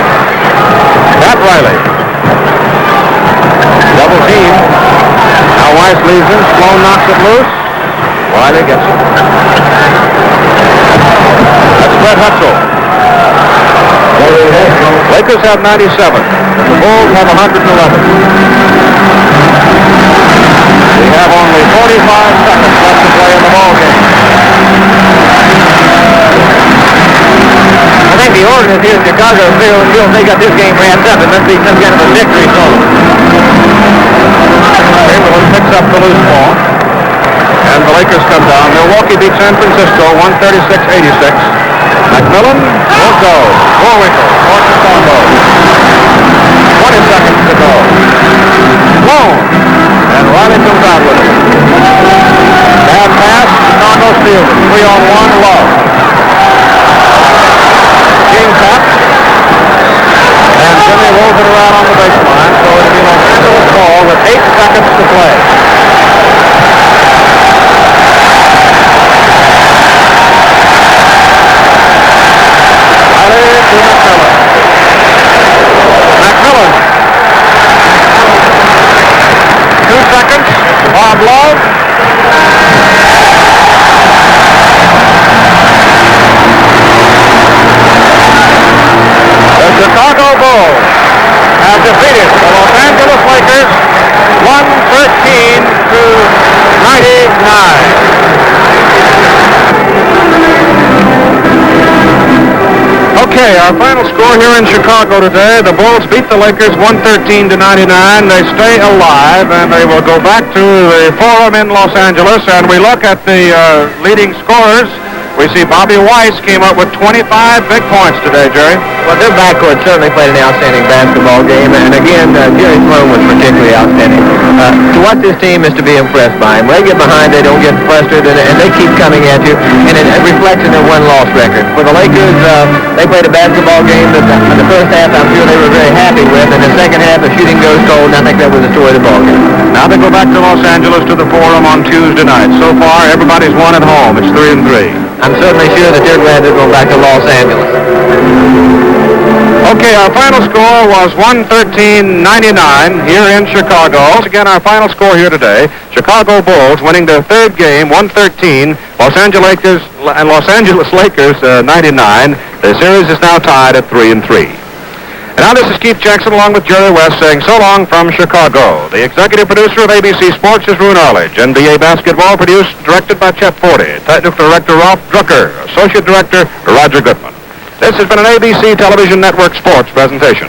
Pat Riley. Double team. Now Weiss leaves him. Sloan knocks it loose. Riley gets it. That's Brett Hutzel. Lakers have 97. The Bulls have 111. We have only 45 seconds left to play in the ball game. I think the ordinance here in Chicago feels they got this game wrapped up. It must be some kind of a victory song. Chamberlain picks up the loose ball. And the Lakers come down. Milwaukee beats San Francisco 136-86. McMillian won't go. Boerwinkle forces the combo. 20 seconds to go. Sloan. And Riley comes out with it. Bad pass. Chicago steals it. 3-on-1 Love. King taps. And Jimmy rolls it around on the baseline. So it'll be Los Angeles ball with 8 seconds to play. McMillian. 2 seconds. Bob Love. The Chicago Bulls have defeated the Los Angeles Lakers 113-99. Okay, our final score here in Chicago today, the Bulls beat the Lakers 113-99. They stay alive, and they will go back to the Forum in Los Angeles, and we look at the leading scorers. We see Bobby Weiss came up with 25 big points today, Jerry. Well, their backcourt certainly played an outstanding basketball game, and again, Jerry Sloan was particularly outstanding. To watch this team is to be impressed by them. When they get behind, they don't get frustrated, and they keep coming at you, and it reflects in their win-loss record. For the Lakers, they played a basketball game that in the first half I'm sure they were very happy with, and the second half the shooting goes cold, and I think that was the story of the ball game. Now they go back to Los Angeles to the Forum on Tuesday night. So far, everybody's won at home. It's 3-3. I'm certainly sure that they're glad they're going back to Los Angeles. Okay, our final score was 113-99 here in Chicago. Once again, our final score here today, Chicago Bulls winning their third game, 113, Los Angeles Lakers 99. The series is now tied at 3-3. And now this is Keith Jackson along with Jerry West saying so long from Chicago. The executive producer of ABC Sports is Roone Arledge. NBA basketball produced, directed by Chet Forty. Technical director Ralph Drucker. Associate director Roger Goodman. This has been an ABC Television Network sports presentation.